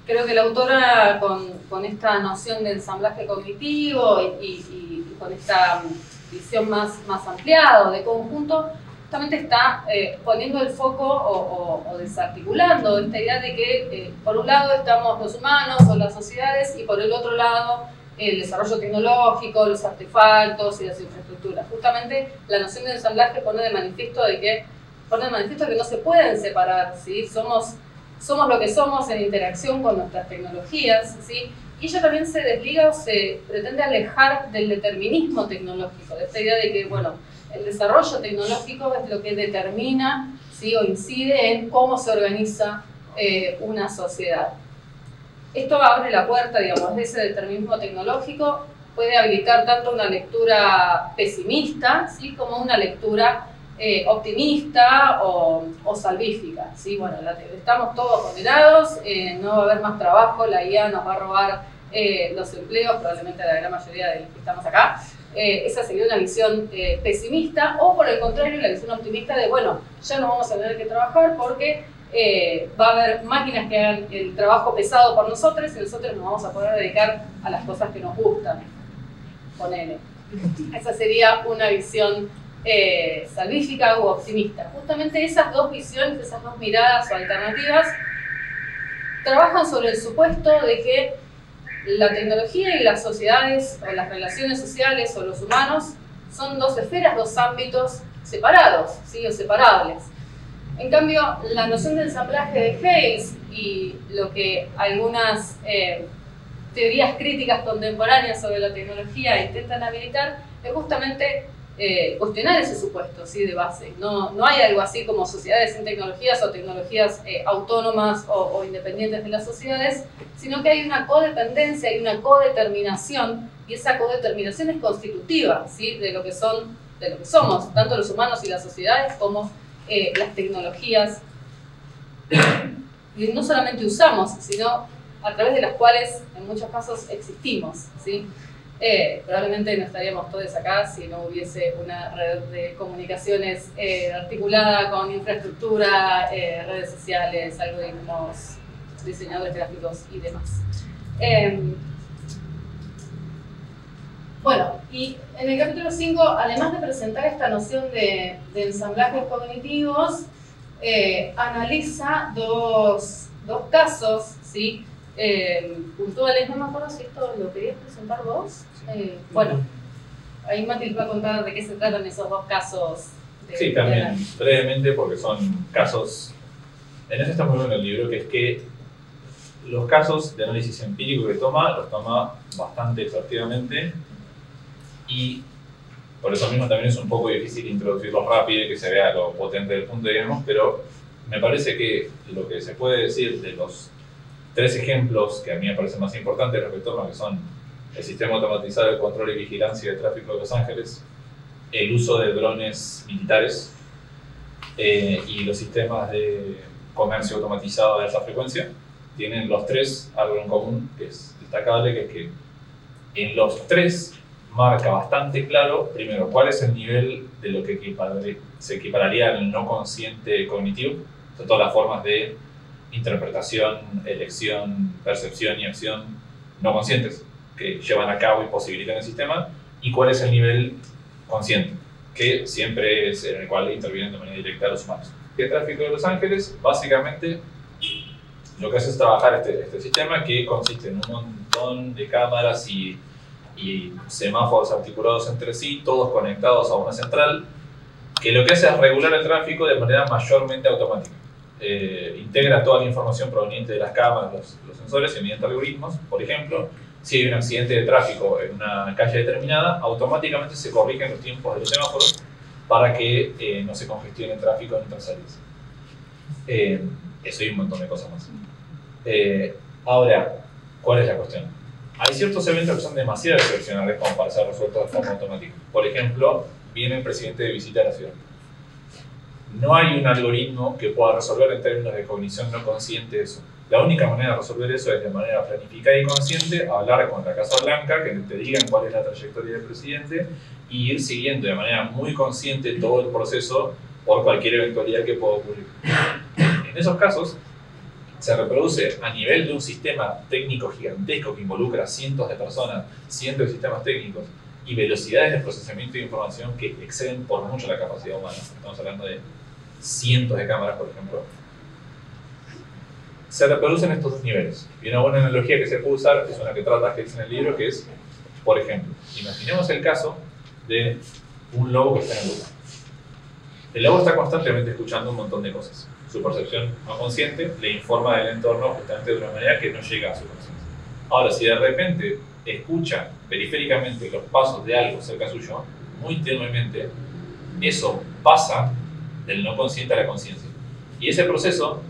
A: Creo que la autora, con esta noción de ensamblaje cognitivo y con esta visión más ampliada de conjunto, justamente está poniendo el foco o desarticulando esta idea de que por un lado estamos los humanos o las sociedades y por el otro lado el desarrollo tecnológico, los artefactos y las infraestructuras. Justamente la noción de ensamblaje pone de manifiesto que no se pueden separar, ¿sí? Somos lo que somos en interacción con nuestras tecnologías, ¿sí? Y ella también se desliga o se pretende alejar del determinismo tecnológico, de esta idea de que, bueno, el desarrollo tecnológico es lo que determina, ¿sí? O incide en cómo se organiza una sociedad. Esto abre la puerta, digamos, de ese determinismo tecnológico, puede habilitar tanto una lectura pesimista, ¿sí? Como una lectura optimista o salvífica, ¿sí? Bueno, estamos todos condenados, no va a haber más trabajo, la IA nos va a robar los empleos, probablemente la gran mayoría de los que estamos acá. Esa sería una visión pesimista, o por el contrario, la visión optimista de, bueno, ya no vamos a tener que trabajar porque va a haber máquinas que hagan el trabajo pesado por nosotros y nosotros nos vamos a poder dedicar a las cosas que nos gustan. Ponele. Esa sería una visión salvífica u optimista. Justamente esas dos visiones, esas dos miradas o alternativas trabajan sobre el supuesto de que la tecnología y las sociedades o las relaciones sociales o los humanos son dos esferas, dos ámbitos separados, ¿sí? O separables. En cambio, la noción de ensamblaje de Hales y lo que algunas teorías críticas contemporáneas sobre la tecnología intentan habilitar es justamente cuestionar ese supuesto, ¿sí? De base. No hay algo así como sociedades sin tecnologías o tecnologías autónomas o independientes de las sociedades, sino que hay una codependencia, hay una codeterminación, y esa codeterminación es constitutiva, ¿sí? de lo que somos, tanto los humanos y las sociedades como las tecnologías, y no solamente usamos, sino a través de las cuales en muchos casos existimos, ¿sí? Probablemente no estaríamos todos acá si no hubiese una red de comunicaciones articulada con infraestructura, redes sociales, algoritmos, diseñadores gráficos y demás. Bueno, y en el capítulo 5, además de presentar esta noción de ensamblajes cognitivos, analiza dos casos, ¿sí? Puntuales. No me acuerdo si esto lo querías presentar vos. Bueno, ahí Mati va a contar de qué se tratan esos dos casos.
B: Sí, también brevemente, porque son casos. En eso está muy bueno el libro, que es que los casos de análisis empírico que toma, los toma bastante exhaustivamente, y por eso mismo también es un poco difícil introducirlos rápido y que se vea lo potente del punto, digamos, pero me parece que lo que se puede decir de los tres ejemplos que a mí me parecen más importantes respecto a lo que son el sistema automatizado de control y vigilancia de tráfico de Los Ángeles, el uso de drones militares y los sistemas de comercio automatizado de alta frecuencia, tienen los tres algo en común que es destacable, que es que en los tres marca bastante claro, primero, cuál es el nivel de lo que se equipararía al no consciente cognitivo, o sea, todas las formas de interpretación, elección, percepción y acción no conscientes que llevan a cabo y posibilitan el sistema, y cuál es el nivel consciente, que siempre es en el cual intervienen de manera directa los humanos. El tráfico de Los Ángeles, básicamente, lo que hace es trabajar este sistema, que consiste en un montón de cámaras y semáforos articulados entre sí, todos conectados a una central, que lo que hace es regular el tráfico de manera mayormente automática. integra toda la información proveniente de las cámaras, los sensores, y mediante algoritmos, por ejemplo, si hay un accidente de tráfico en una calle determinada, automáticamente se corrigen los tiempos de los semáforos para que no se congestione el tráfico en otras áreas. Eso y un montón de cosas más. Ahora, ¿cuál es la cuestión? Hay ciertos eventos que son demasiado excepcionales como para ser resueltos de forma automática. Por ejemplo, viene el presidente de visita a la ciudad. No hay un algoritmo que pueda resolver en términos de cognición no consciente eso. La única manera de resolver eso es de manera planificada y consciente, hablar con la Casa Blanca, que te digan cuál es la trayectoria del presidente, y ir siguiendo de manera muy consciente todo el proceso por cualquier eventualidad que pueda ocurrir. En esos casos, se reproduce a nivel de un sistema técnico gigantesco que involucra cientos de personas, cientos de sistemas técnicos y velocidades de procesamiento de información que exceden por mucho la capacidad humana. Estamos hablando de cientos de cámaras, por ejemplo. Se reproducen estos dos niveles. Y una buena analogía que se puede usar es una que trata Hess en el libro, que es, por ejemplo, imaginemos el caso de un lobo que está en el lugar. El lobo está constantemente escuchando un montón de cosas. Su percepción no consciente le informa del entorno justamente de una manera que no llega a su conciencia. Ahora, si de repente escucha periféricamente los pasos de algo cerca suyo, muy tenuemente, eso pasa del no consciente a la conciencia. Y ese proceso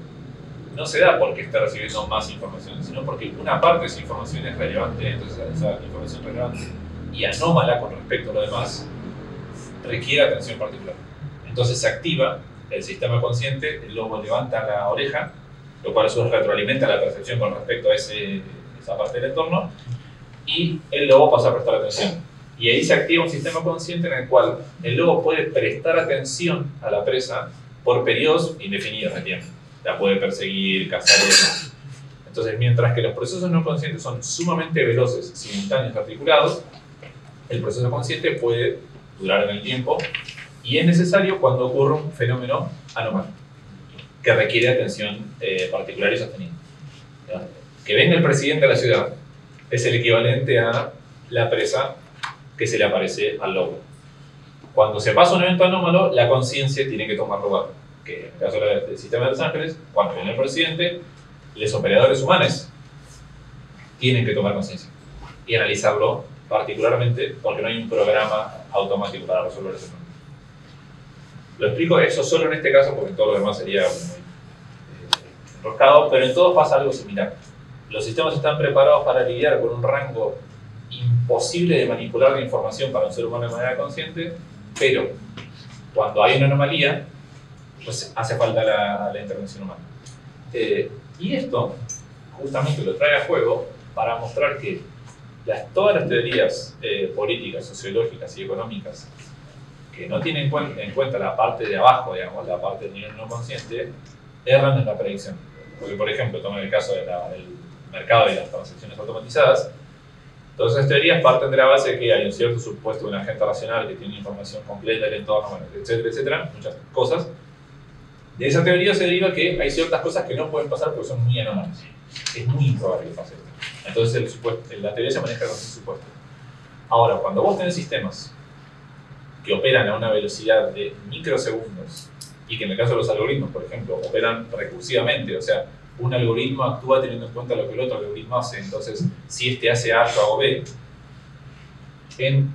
B: no se da porque está recibiendo más información, sino porque una parte de esa información es relevante, entonces esa información relevante y anómala con respecto a lo demás requiere atención particular. Entonces se activa el sistema consciente, el lobo levanta la oreja, lo cual a su vez retroalimenta la percepción con respecto a esa parte del entorno, y el lobo pasa a prestar atención. Y ahí se activa un sistema consciente en el cual el lobo puede prestar atención a la presa por periodos indefinidos de tiempo. La puede perseguir, cazar y demás. Entonces, mientras que los procesos no conscientes son sumamente veloces, simultáneos, articulados, el proceso consciente puede durar en el tiempo y es necesario cuando ocurre un fenómeno anómalo que requiere atención particular y sostenida. Que venga el presidente a la ciudad es el equivalente a la presa que se le aparece al lobo. Cuando se pasa un evento anómalo, la conciencia tiene que tomar lugar. Que en el caso del sistema de Los Ángeles, cuando viene el presidente, los operadores humanos tienen que tomar conciencia y analizarlo particularmente porque no hay un programa automático para resolver ese problema. Lo explico eso solo en este caso porque en todo lo demás sería muy enroscado, pero en todos pasa algo similar. Los sistemas están preparados para lidiar con un rango imposible de manipular la información para un ser humano de manera consciente, pero cuando hay una anomalía, pues hace falta la intervención humana. Y esto justamente lo trae a juego para mostrar que todas las teorías políticas, sociológicas y económicas que no tienen en cuenta la parte de abajo, digamos, la parte del nivel no consciente, erran en la predicción. Porque, por ejemplo, tomen el caso del mercado de las transacciones automatizadas. Todas esas teorías parten de la base de que hay un cierto supuesto de un agente racional que tiene información completa del entorno, bueno, etcétera, etcétera, muchas cosas. De esa teoría se deriva que hay ciertas cosas que no pueden pasar porque son muy anómalas. Es muy improbable que pase esto. Entonces la teoría se maneja con ese supuesto. Ahora, cuando vos tenés sistemas que operan a una velocidad de microsegundos y que en el caso de los algoritmos, por ejemplo, operan recursivamente, o sea, un algoritmo actúa teniendo en cuenta lo que el otro algoritmo hace, entonces si este hace A, yo hago B, en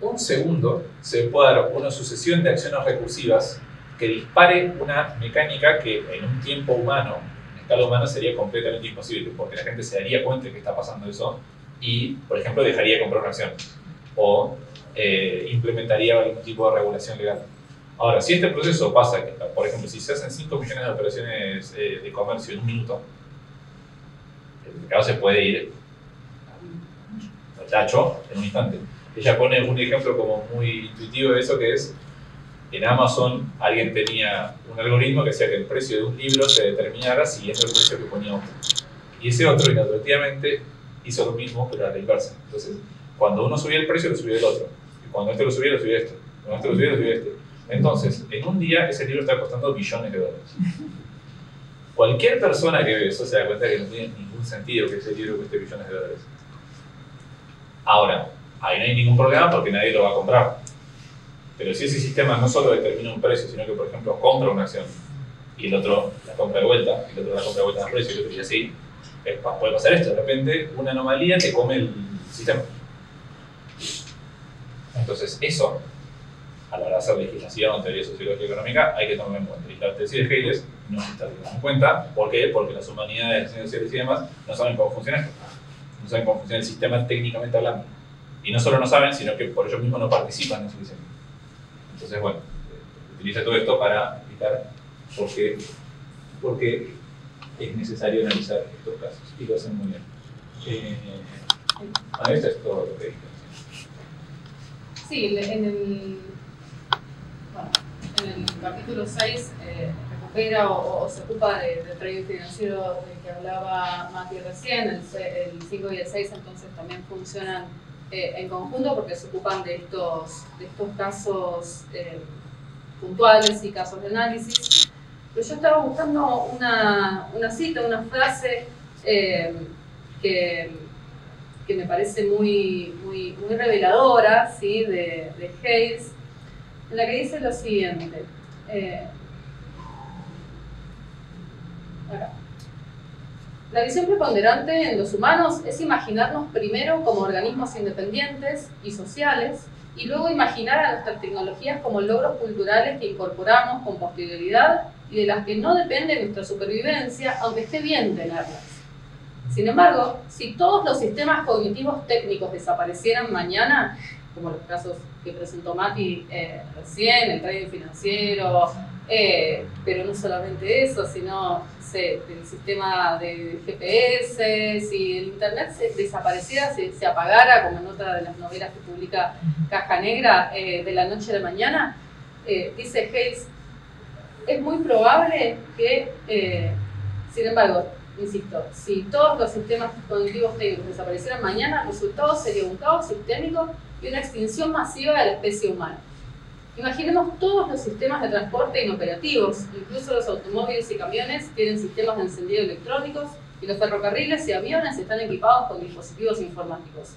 B: un segundo se puede dar una sucesión de acciones recursivas que dispare una mecánica que en un tiempo humano, en escala humana, sería completamente imposible, porque la gente se daría cuenta de que está pasando eso y, por ejemplo, dejaría de comprar una acción o implementaría algún tipo de regulación legal. Ahora, si este proceso pasa, que, por ejemplo, si se hacen 5 millones de operaciones de comercio en un minuto, el mercado se puede ir al tacho en un instante. Ella pone un ejemplo como muy intuitivo de eso, que es en Amazon alguien tenía un algoritmo que hacía que el precio de un libro se determinara siguiendo el precio que ponía otro. Y ese otro, inadvertidamente, hizo lo mismo, pero a la inversa. Entonces, cuando uno subía el precio, lo subía el otro. Y cuando este lo subía este. Cuando este lo subía, lo subía este. Entonces, en un día, ese libro está costando billones de dólares. Cualquier persona que ve eso se da cuenta que no tiene ningún sentido que ese libro cueste billones de dólares. Ahora, ahí no hay ningún problema porque nadie lo va a comprar. Pero si ese sistema no solo determina un precio, sino que, por ejemplo, compra una acción y el otro la compra de vuelta, y el otro la compra de vuelta en el precio, y el otro y así, puede pasar esto, de repente una anomalía te come el sistema. Entonces eso, a la hora de hacer legislación, teoría sociológica y económica, hay que tomarlo en cuenta. Y la tesis de Hales no se está teniendo en cuenta. ¿Por qué? Porque las humanidades, las ciencias sociales y demás no saben cómo funciona esto. No saben cómo funciona el sistema técnicamente hablando. Y no solo no saben, sino que por ellos mismos no participan en su diseño. Entonces, bueno, utiliza todo esto para explicar por qué es necesario analizar estos casos. Y lo hacen muy bien. Esto es todo lo que dije.
A: Sí, en el capítulo 6 recupera o se ocupa del trading financiero del que hablaba Mati recién. El 5 y el 6 entonces también funcionan en conjunto porque se ocupan de estos casos puntuales y casos de análisis. Pero yo estaba buscando una cita, una frase que me parece muy reveladora, ¿sí? de Hales, en la que dice lo siguiente. Acá. La visión preponderante en los humanos es imaginarnos primero como organismos independientes y sociales, y luego imaginar a nuestras tecnologías como logros culturales que incorporamos con posterioridad y de las que no depende nuestra supervivencia, aunque esté bien tenerlas. Sin embargo, si todos los sistemas cognitivos técnicos desaparecieran mañana, como los casos que presentó Mati recién, el trading financiero, pero no solamente eso, sino el sistema de GPS, si el internet desapareciera, se apagara, como en otra de las novelas que publica Caja Negra, de la noche a la mañana, dice Hales, es muy probable que, sin embargo, insisto, si todos los sistemas cognitivos técnicos desaparecieran mañana, el resultado sería un caos sistémico y una extinción masiva de la especie humana. Imaginemos todos los sistemas de transporte inoperativos, incluso los automóviles y camiones tienen sistemas de encendido electrónicos y los ferrocarriles y aviones están equipados con dispositivos informáticos.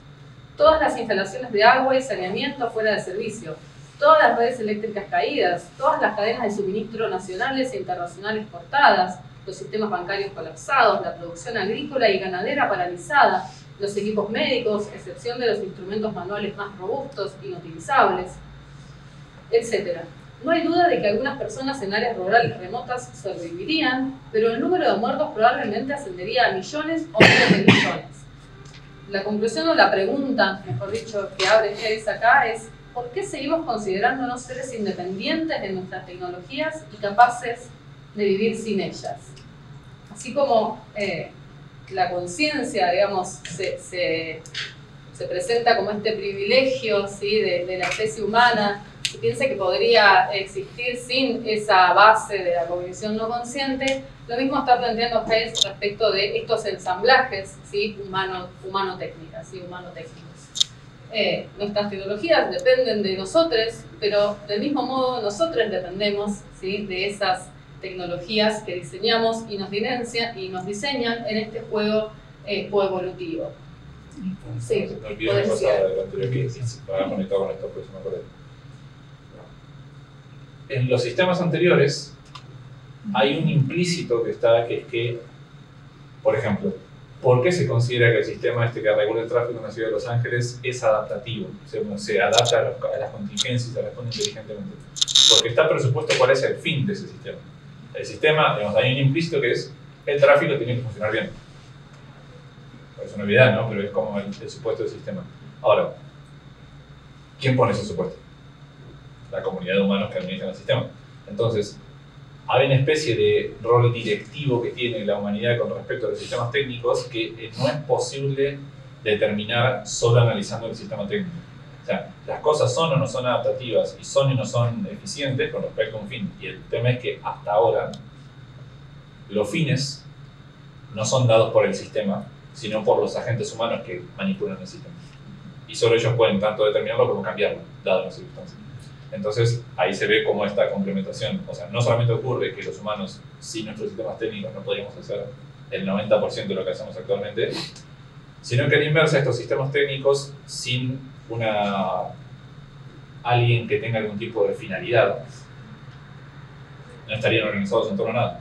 A: Todas las instalaciones de agua y saneamiento fuera de servicio, todas las redes eléctricas caídas, todas las cadenas de suministro nacionales e internacionales cortadas, los sistemas bancarios colapsados, la producción agrícola y ganadera paralizada, los equipos médicos, excepción de los instrumentos manuales más robustos, inutilizables, etc. No hay duda de que algunas personas en áreas rurales remotas sobrevivirían, pero el número de muertos probablemente ascendería a millones o miles de millones. La conclusión o la pregunta, mejor dicho, que abre Hales acá es ¿por qué seguimos considerándonos seres independientes de nuestras tecnologías y capaces de vivir sin ellas? Así como la conciencia, digamos, se presenta como este privilegio, ¿sí? de la especie humana, se piensa que podría existir sin esa base de la cognición no consciente, lo mismo está planteando Hales respecto de estos ensamblajes, ¿sí? humano-técnicas, ¿sí? humano-técnicos. Nuestras tecnologías dependen de nosotros, pero del mismo modo nosotros dependemos, ¿sí? de esas tecnologías que diseñamos y nos diseñan en este juego coevolutivo. Sí,
B: no olvides una cosa de lo anterior que va conectado con esto, por eso me acordé. En los sistemas anteriores hay un implícito que está, que es que, por ejemplo, ¿por qué se considera que el sistema este que regula el tráfico en la ciudad de Los Ángeles es adaptativo? Se adapta a las contingencias, se responde inteligentemente. Porque está presupuesto cuál es el fin de ese sistema. El sistema, digamos, hay un implícito que es el tráfico tiene que funcionar bien. Es una obviedad, ¿no? Pero es como el supuesto del sistema. Ahora, ¿quién pone ese supuesto? La comunidad de humanos que administran el sistema. Entonces, hay una especie de rol directivo que tiene la humanidad con respecto a los sistemas técnicos que no es posible determinar solo analizando el sistema técnico. O sea, las cosas son o no son adaptativas y son y no son eficientes con respecto a un fin. Y el tema es que hasta ahora los fines no son dados por el sistema, sino por los agentes humanos que manipulan el sistema. Y solo ellos pueden tanto determinarlo como cambiarlo, dadas las circunstancias. Entonces, ahí se ve cómo esta complementación, o sea, no solamente ocurre que los humanos, sin nuestros sistemas técnicos, no podríamos hacer el 90% de lo que hacemos actualmente, sino que a la inversa, estos sistemas técnicos, sin alguien que tenga algún tipo de finalidad, no estarían organizados en torno a nada.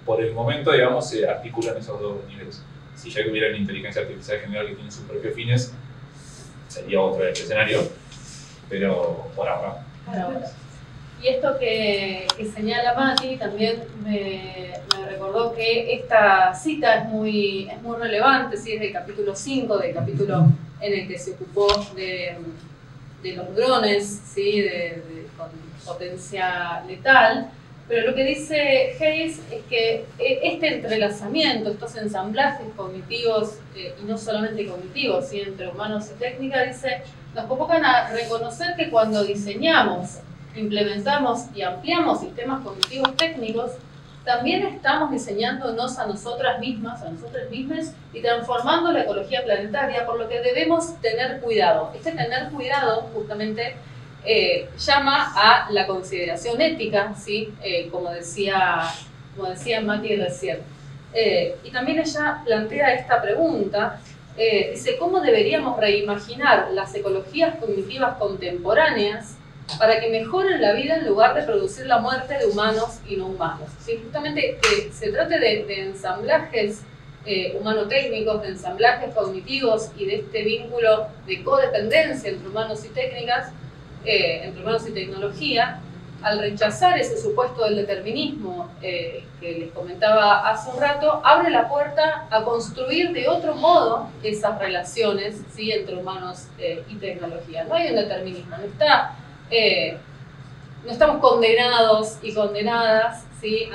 B: Por el momento, digamos, se articulan esos dos niveles. Si ya hubiera una inteligencia artificial general que tiene sus propios fines, sería otro el escenario, pero por ahora.
A: Y esto que señala Mati también me recordó que esta cita es muy relevante, ¿sí? Es del capítulo 5, del capítulo en el que se ocupó de los drones, ¿sí? Con potencia letal. Pero lo que dice Hayes es que este entrelazamiento, estos ensamblajes cognitivos, y no solamente cognitivos, ¿sí? Entre humanos y técnica, dice, nos convocan a reconocer que cuando diseñamos, implementamos y ampliamos sistemas cognitivos técnicos, también estamos diseñándonos a nosotras mismas, a nosotros mismos, y transformando la ecología planetaria, por lo que debemos tener cuidado. Este tener cuidado, justamente, llama a la consideración ética, ¿sí? Como decía Mati recién. Y también ella plantea esta pregunta, dice, ¿cómo deberíamos reimaginar las ecologías cognitivas contemporáneas para que mejoren la vida en lugar de producir la muerte de humanos y no humanos? ¿Sí? Justamente que se trate de ensamblajes humano-técnicos, de ensamblajes cognitivos y de este vínculo de codependencia entre humanos y técnicas, entre humanos y tecnología, al rechazar ese supuesto del determinismo que les comentaba hace un rato, abre la puerta a construir de otro modo esas relaciones, ¿sí? Entre humanos y tecnología. No hay un determinismo, no estamos condenados y condenadas, ¿sí?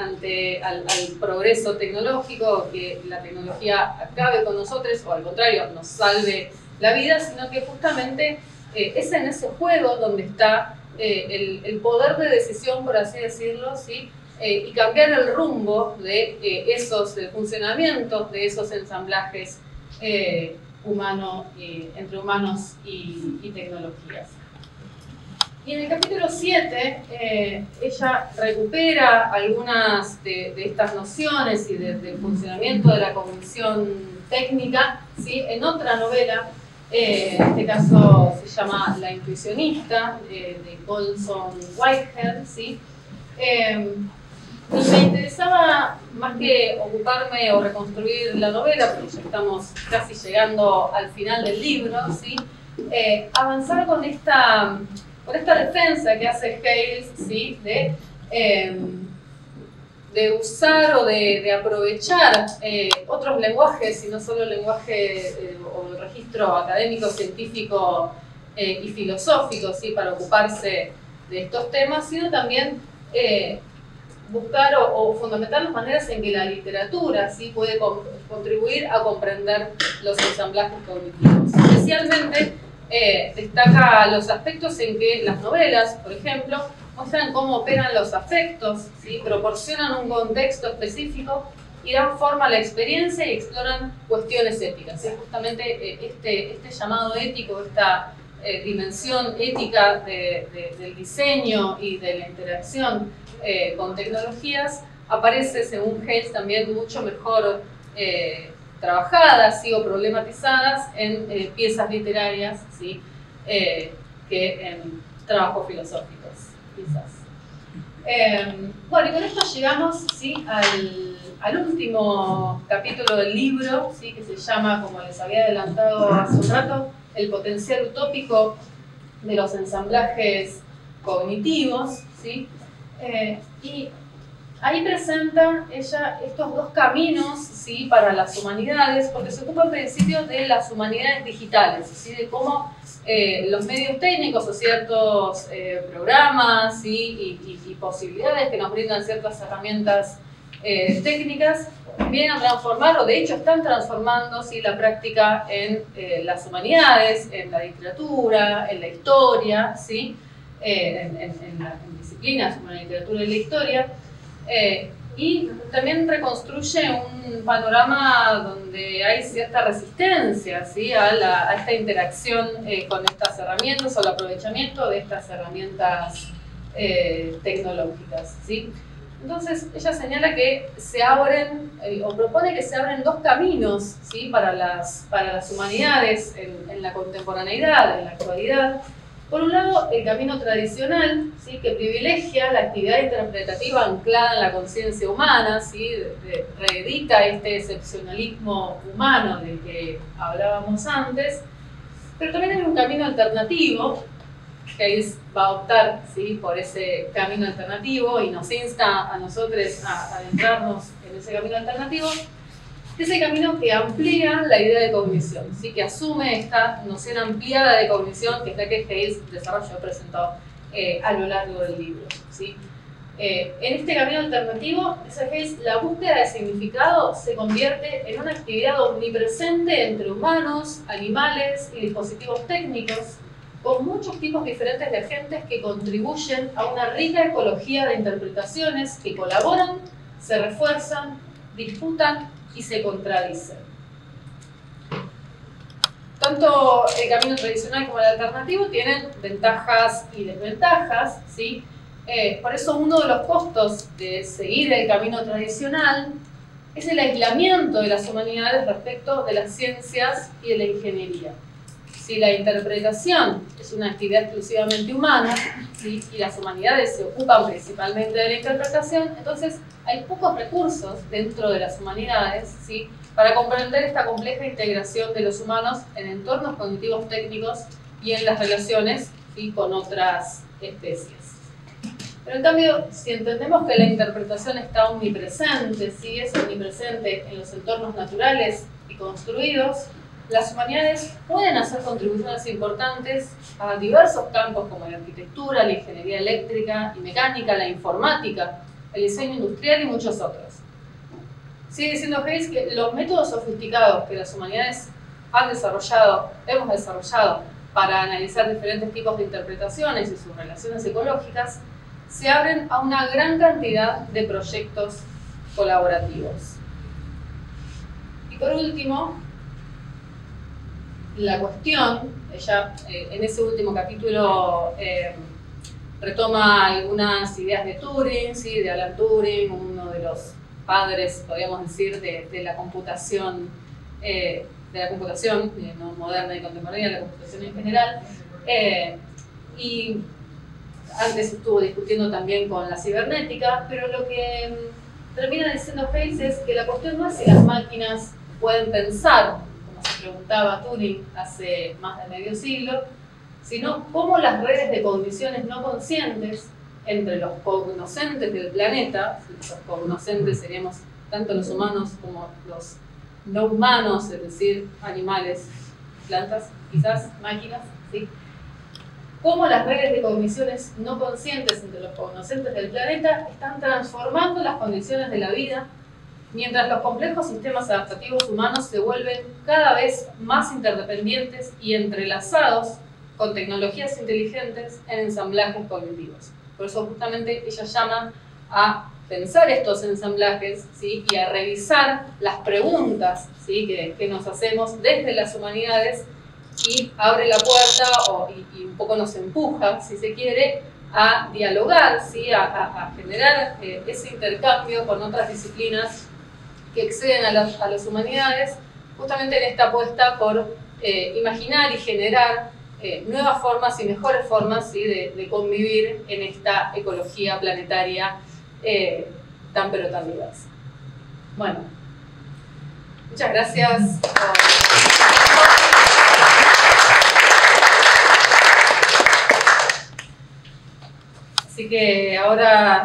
A: Al progreso tecnológico, que la tecnología acabe con nosotros o al contrario nos salve la vida, sino que justamente es en ese juego donde está el poder de decisión, por así decirlo, ¿sí? Y cambiar el rumbo de del funcionamiento de esos ensamblajes entre humanos y tecnologías. Y en el capítulo 7, ella recupera algunas de estas nociones y del funcionamiento de la cognición técnica, ¿sí? En otra novela. En este caso se llama La intuicionista, de Colson Whitehead, ¿sí? Y me interesaba, más que ocuparme o reconstruir la novela, porque ya estamos casi llegando al final del libro, ¿sí? Avanzar con esta defensa que hace Hayes, ¿sí? De usar o de aprovechar otros lenguajes, y no solo el lenguaje o el registro académico, científico y filosófico, ¿sí? Para ocuparse de estos temas, sino también buscar o fundamentar las maneras en que la literatura, ¿sí? Puede contribuir a comprender los ensamblajes cognitivos. Especialmente destaca los aspectos en que las novelas, por ejemplo, muestran cómo operan los afectos, ¿sí? Proporcionan un contexto específico y dan forma a la experiencia y exploran cuestiones éticas, ¿sí? Justamente este llamado ético, esta dimensión ética del diseño y de la interacción con tecnologías aparece, según Hayes, también mucho mejor trabajadas, ¿sí? O problematizadas en piezas literarias, ¿sí? Que en trabajos filosóficos, quizás. Bueno, y con esto llegamos, ¿sí? al último capítulo del libro, ¿sí? Que se llama, como les había adelantado hace un rato, El potencial utópico de los ensamblajes cognitivos, ¿sí? Y ahí presenta ella estos dos caminos, ¿sí? Para las humanidades, porque se ocupa en principio de las humanidades digitales, ¿sí? De cómo los medios técnicos o ciertos programas, ¿sí? y posibilidades que nos brindan ciertas herramientas técnicas vienen a transformar, o de hecho están transformando, ¿sí? La práctica en las humanidades, en la literatura, en la historia, ¿sí? en disciplinas como la literatura y la historia. Y también reconstruye un panorama donde hay cierta resistencia, ¿sí? a esta interacción con estas herramientas o el aprovechamiento de estas herramientas tecnológicas, ¿sí? Entonces ella señala que se abren, o propone que se abren dos caminos, ¿sí? para las humanidades en la contemporaneidad, en la actualidad, Por un lado, el camino tradicional, ¿sí?, que privilegia la actividad interpretativa anclada en la conciencia humana, ¿sí?, reedita este excepcionalismo humano del que hablábamos antes, pero también hay un camino alternativo. Hayes va a optar, ¿sí?, por ese camino alternativo y nos insta a nosotros a adentrarnos en ese camino alternativo. Ese camino que amplía la idea de cognición, ¿sí?, que asume esta noción ampliada de cognición, que es la que Hayes desarrolló, presentó a lo largo del libro, ¿sí? En este camino alternativo, dice Hayes, la búsqueda de significado se convierte en una actividad omnipresente entre humanos, animales y dispositivos técnicos, con muchos tipos diferentes de agentes que contribuyen a una rica ecología de interpretaciones que colaboran, se refuerzan, disputan y se contradicen. Tanto el camino tradicional como el alternativo tienen ventajas y desventajas, ¿sí? Por eso uno de los costos de seguir el camino tradicional es el aislamiento de las humanidades respecto de las ciencias y de la ingeniería. Si la interpretación es una actividad exclusivamente humana, ¿sí?, y las humanidades se ocupan principalmente de la interpretación, entonces hay pocos recursos dentro de las humanidades, ¿sí?, para comprender esta compleja integración de los humanos en entornos cognitivos técnicos y en las relaciones, ¿sí?, con otras especies. Pero en cambio, si entendemos que la interpretación está omnipresente, ¿sí?, es omnipresente en los entornos naturales y construidos, las humanidades pueden hacer contribuciones importantes a diversos campos como la arquitectura, la ingeniería eléctrica y mecánica, la informática, el diseño industrial y muchos otros. Sigue diciendo Hayes que los métodos sofisticados que las humanidades hemos desarrollado para analizar diferentes tipos de interpretaciones y sus relaciones ecológicas se abren a una gran cantidad de proyectos colaborativos. Y por último, la cuestión, ella en ese último capítulo retoma algunas ideas de Turing, ¿sí?, de Alan Turing, uno de los padres, podríamos decir, de la computación, no moderna y contemporánea, la computación en general. Y antes estuvo discutiendo también con la cibernética, pero lo que termina diciendo Hayes es que la cuestión no es si las máquinas pueden pensar, se preguntaba Turing hace más de medio siglo, sino cómo las redes de cogniciones no conscientes entre los cognoscentes del planeta, los cognoscentes seríamos tanto los humanos como los no humanos, es decir, animales, plantas, quizás máquinas, ¿sí?, cómo las redes de cogniciones no conscientes entre los cognoscentes del planeta están transformando las condiciones de la vida, mientras los complejos sistemas adaptativos humanos se vuelven cada vez más interdependientes y entrelazados con tecnologías inteligentes en ensamblajes cognitivos. Por eso justamente ella llama a pensar estos ensamblajes, ¿sí?, y a revisar las preguntas, ¿sí?, que nos hacemos desde las humanidades, y abre la puerta y un poco nos empuja, si se quiere, a dialogar, ¿sí?, a generar ese intercambio con otras disciplinas que exceden a las humanidades, justamente en esta apuesta por imaginar y generar nuevas formas y mejores formas, ¿sí?, de convivir en esta ecología planetaria tan pero tan diversa. Bueno, muchas gracias. Así que ahora,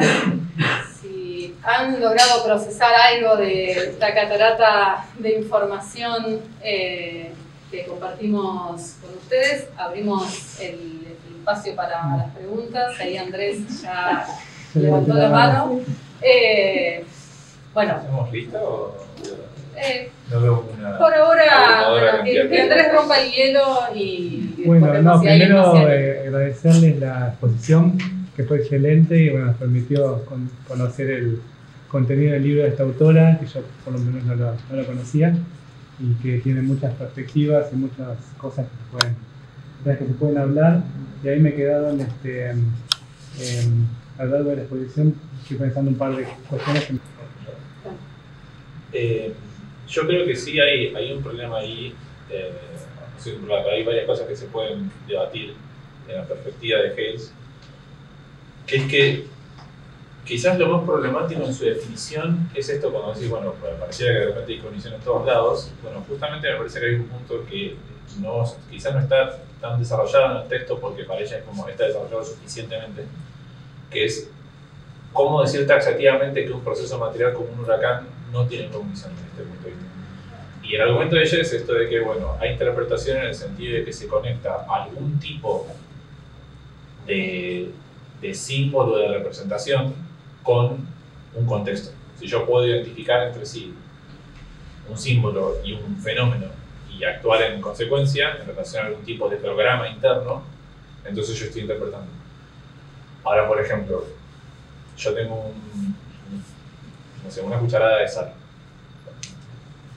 A: si han logrado procesar algo de esta catarata de información que compartimos con ustedes, abrimos el espacio para las preguntas. Ahí Andrés ya levantó la mano. Bueno.
B: ¿Estamos listos o...?
A: No veo por ahora, bueno, que Andrés rompa el hielo y
C: bueno, no, primero agradecerles la exposición, que fue excelente y bueno, nos permitió conocer el contenido del libro de esta autora, que yo por lo menos no lo conocía, y que tiene muchas perspectivas y muchas cosas que se pueden hablar. Y ahí me quedaron a lo largo de la exposición, estoy pensando un par de cuestiones que
B: yo creo que sí hay un problema ahí, hay varias cosas que se pueden debatir en la perspectiva de Hales, que es que quizás lo más problemático en su definición es esto, cuando decís, bueno, pareciera que de repente hay cognición en todos lados. Bueno, justamente me parece que hay un punto que quizás no está tan desarrollado en el texto porque para ella es como está desarrollado suficientemente, que es cómo decir taxativamente que un proceso material como un huracán no tiene cognición desde este punto de vista. Y el argumento de ella es esto de que, bueno, hay interpretación en el sentido de que se conecta algún tipo de símbolo de representación con un contexto. Si yo puedo identificar entre sí un símbolo y un fenómeno y actuar en consecuencia en relación a algún tipo de programa interno, entonces yo estoy interpretando. Ahora, por ejemplo, yo tengo una cucharada de sal.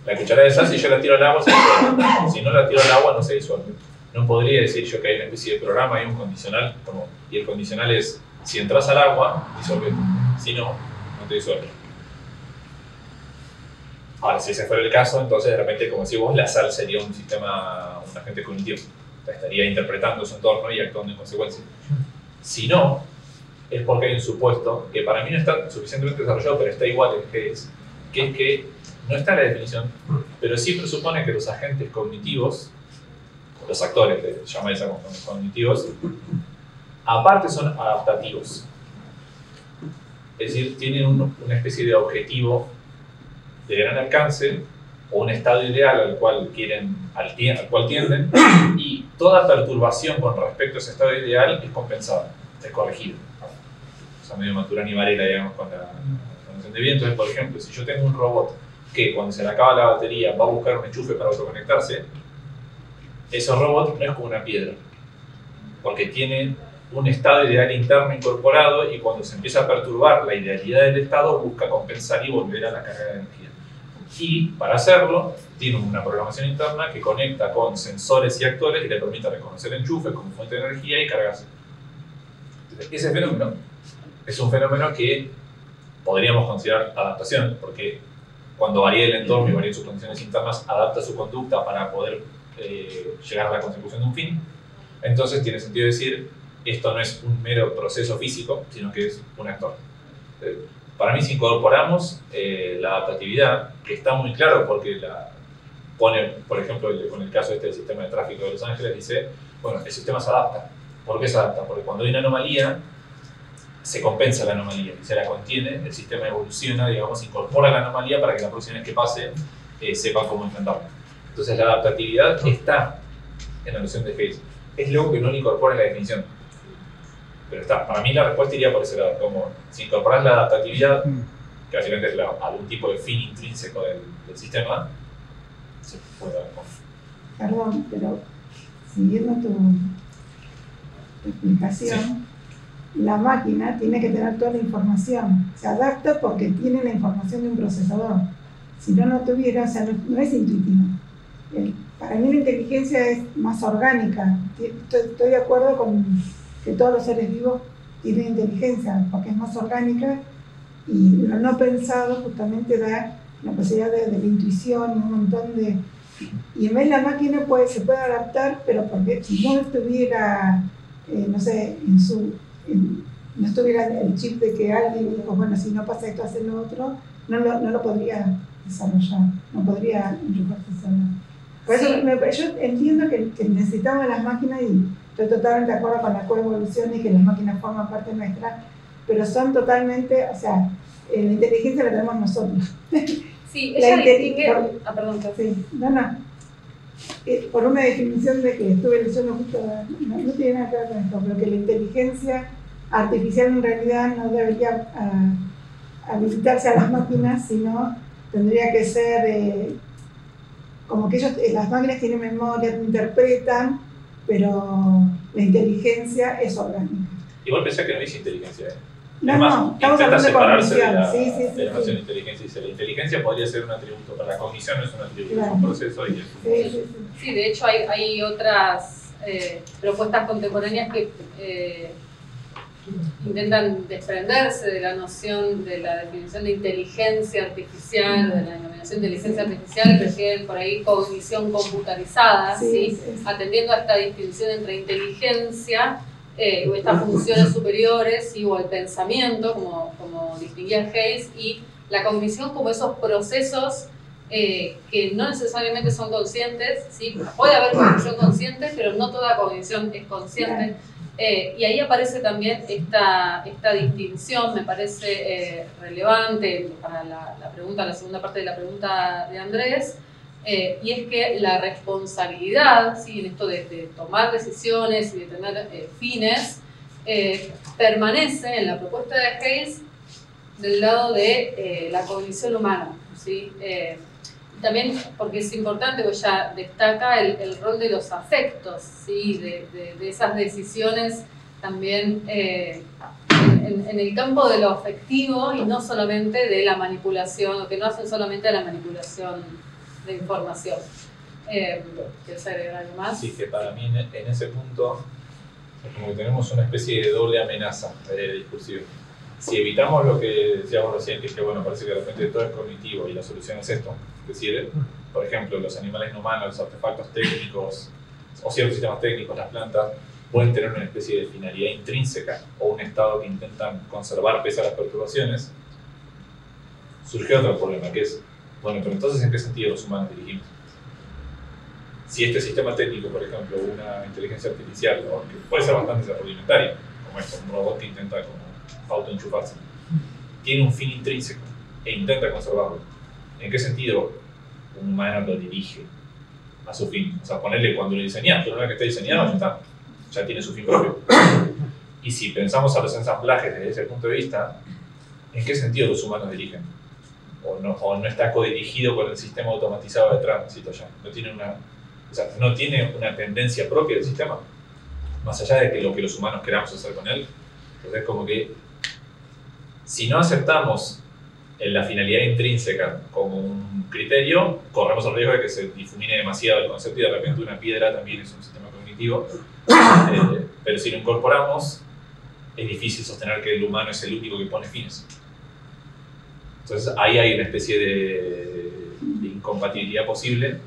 B: La cucharada de sal, si yo la tiro al agua, se disuelve. Si no la tiro al agua, no se disuelve. No podría decir yo que hay una especie de programa, hay un condicional, y el condicional es, si entras al agua, disuelve. Si no, no te disuelve. Ahora, si ese fuera el caso, entonces de repente, como decís vos, la sal sería un agente cognitivo. Estaría interpretando su entorno y actuando en consecuencia. Si no, es porque hay un supuesto que para mí no está suficientemente desarrollado, pero está igual que es que no está en la definición, pero sí presupone que los agentes cognitivos, los actores de llamarles cognitivos, aparte son adaptativos. Es decir, tienen una especie de objetivo de gran alcance o un estado ideal al cual tienden, y toda perturbación con respecto a ese estado ideal es compensada, es corregida. O sea, medio Maturana y Varela, digamos, con la noción de bien. Entonces, por ejemplo, si yo tengo un robot que cuando se le acaba la batería va a buscar un enchufe para autoconectarse, ese robot no es como una piedra, porque tiene un estado ideal interno incorporado y cuando se empieza a perturbar la idealidad del estado busca compensar y volver a la carga de energía. Y para hacerlo tiene una programación interna que conecta con sensores y actores y le permite reconocer enchufes como fuente de energía y cargarse. Entonces, ese fenómeno es un fenómeno que podríamos considerar adaptación, porque cuando varía el entorno y varían sus condiciones internas, adapta su conducta para poder llegar a la consecución de un fin. Entonces tiene sentido decir, esto no es un mero proceso físico, sino que es un actor. Para mí, si incorporamos la adaptatividad, que está muy claro porque la pone, por ejemplo, con el caso del sistema de tráfico de Los Ángeles, dice, bueno, el sistema se adapta. ¿Por qué se adapta? Porque cuando hay una anomalía, se compensa la anomalía y se la contiene, el sistema evoluciona, digamos, incorpora la anomalía para que la próxima vez que pase sepa cómo enfrentarla. Entonces la adaptatividad está en la noción de Hales. Es luego que no la incorpora en la definición. Pero está. Para mí la respuesta iría por ese lado, como si incorporas la adaptatividad, que básicamente es algún tipo de fin intrínseco del sistema, se puede dar con.
D: Perdón, pero siguiendo tu explicación, sí, la máquina tiene que tener toda la información. Se adapta porque tiene la información de un procesador. Si no lo tuviera, o sea, no es intuitivo. Para mí la inteligencia es más orgánica. Estoy de acuerdo con que todos los seres vivos tienen inteligencia, porque es más orgánica y lo no pensado justamente da la posibilidad de la intuición y un montón de... Y en vez la máquina se puede adaptar, pero porque si no estuviera, no sé, no estuviera el chip de que alguien dijo, bueno, si no pasa esto, hace lo otro, no lo podría desarrollar, no podría enchufarse sola. Por eso yo entiendo que necesitamos las máquinas y estoy totalmente de acuerdo con la coevolución y que las máquinas forman parte nuestra, pero son totalmente, o sea, la inteligencia la tenemos nosotros.
A: Sí, ella distingue... perdón.
D: Sí, no. Por una definición de que estuve leyendo justo, no tiene nada que ver con esto, pero que la inteligencia artificial en realidad no debería habilitarse a las máquinas, sino tendría que ser como que las máquinas tienen memoria, interpretan, pero la inteligencia es orgánica.
B: Igual pensé que no dice inteligencia.
D: No, estamos hablando de
B: separarse
D: cognición.
B: de la noción de inteligencia. Dice, la inteligencia podría ser un atributo, para la cognición no es un atributo,
D: claro,
B: es un proceso y es un proceso.
A: Sí, de hecho hay otras propuestas contemporáneas que intentan desprenderse de la noción de la definición de inteligencia artificial, de la denominación de inteligencia artificial, prefieren por ahí cognición computarizada, ¿sí? Atendiendo a esta distinción entre inteligencia o estas funciones superiores, ¿sí? O el pensamiento, como distinguía Hayes, y la cognición como esos procesos que no necesariamente son conscientes, ¿sí? Puede haber cognición consciente, pero no toda cognición es consciente. Y ahí aparece también esta distinción, me parece relevante para la segunda parte de la pregunta de Andrés, y es que la responsabilidad, ¿sí? En esto de tomar decisiones y de tener fines, permanece en la propuesta de Hayes del lado de la cognición humana, ¿sí? También porque es importante, porque ya destaca el rol de los afectos, ¿sí? de esas decisiones también en el campo de lo afectivo y no solamente de la manipulación, o que no hacen solamente a la manipulación de información. ¿Quieres agregar algo más?
B: Sí, que para mí en ese punto es como que tenemos una especie de doble amenaza discursiva. Si evitamos lo que decíamos recién, que es que bueno, parece que de repente todo es cognitivo y la solución es esto, es decir, por ejemplo, los animales no humanos, los artefactos técnicos o ciertos sistemas técnicos, las plantas, pueden tener una especie de finalidad intrínseca o un estado que intentan conservar pese a las perturbaciones. Surge otro problema, que es, bueno, pero entonces ¿en qué sentido los humanos dirigimos? Si este sistema técnico, por ejemplo, una inteligencia artificial, o que puede ser bastante rudimentaria, como esto, un robot que intenta como autoenchufarse, tiene un fin intrínseco e intenta conservarlo. ¿En qué sentido un humano lo dirige a su fin? O sea, ponerle cuando lo diseñas, pero una vez que está diseñado ya tiene su fin propio. Y si pensamos a los ensamblajes desde ese punto de vista, ¿en qué sentido los humanos dirigen? O no está codirigido por el sistema automatizado de tránsito ya. No tiene una tendencia propia del sistema, más allá de que lo que los humanos queramos hacer con él. Entonces es como que si no aceptamos la finalidad intrínseca como un criterio, corremos el riesgo de que se difumine demasiado el concepto y de repente una piedra también es un sistema cognitivo. Pero si lo incorporamos, es difícil sostener que el humano es el único que pone fines. Entonces ahí hay una especie de incompatibilidad posible.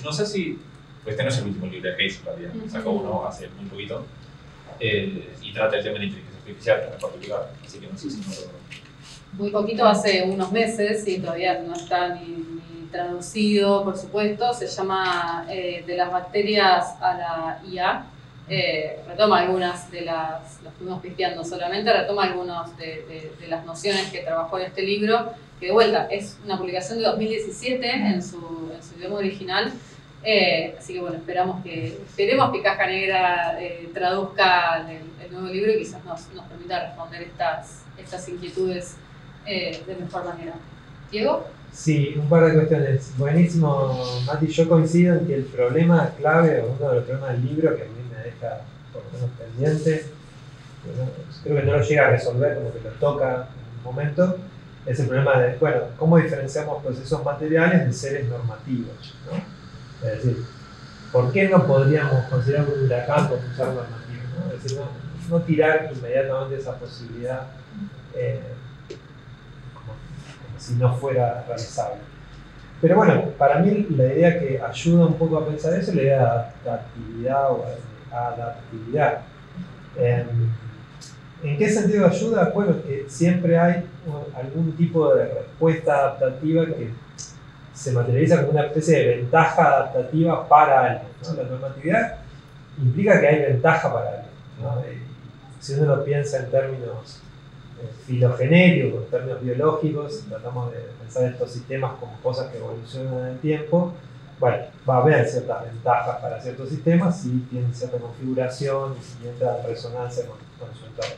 B: No sé si, este no es el último libro de Hayes, en realidad, sacó uno hace muy poquito, y trata el tema de la inteligencia artificial en particular, así que no sé si no
A: muy poquito, hace unos meses, y todavía no está ni traducido, por supuesto. Se llama De las bacterias a la IA. Retoma algunas de las, lo fuimos pisteando solamente, retoma algunas de las nociones que trabajó en este libro, que de vuelta es una publicación de 2017 en su idioma original. Así que bueno, esperemos que Caja Negra traduzca el nuevo libro y quizás nos permita responder estas inquietudes de mejor manera. ¿Diego?
E: Sí, un par de cuestiones. Buenísimo, Mati. Yo coincido en que el problema clave, o uno de los problemas del libro que a mí me deja por lo menos pendiente, creo que no lo llega a resolver, como que lo toca en un momento, es el problema de, bueno, cómo diferenciamos procesos materiales de seres normativos, ¿no? Es decir, ¿por qué no podríamos considerar un huracán como un ser normativo, ¿no? Es decir, no tirar inmediatamente esa posibilidad como si no fuera realizable. Pero bueno, para mí la idea que ayuda un poco a pensar eso es la idea de adaptabilidad o adaptabilidad. ¿En qué sentido ayuda? Bueno, que siempre hay algún tipo de respuesta adaptativa que se materializa como una especie de ventaja adaptativa para algo, ¿no? La normatividad implica que hay ventaja para algo, ¿no? Si uno lo piensa en términos filogenéticos, en términos biológicos, tratamos de pensar estos sistemas como cosas que evolucionan en el tiempo, bueno, va a haber ciertas ventajas para ciertos sistemas si tienen cierta configuración y entra en resonancia con su entorno.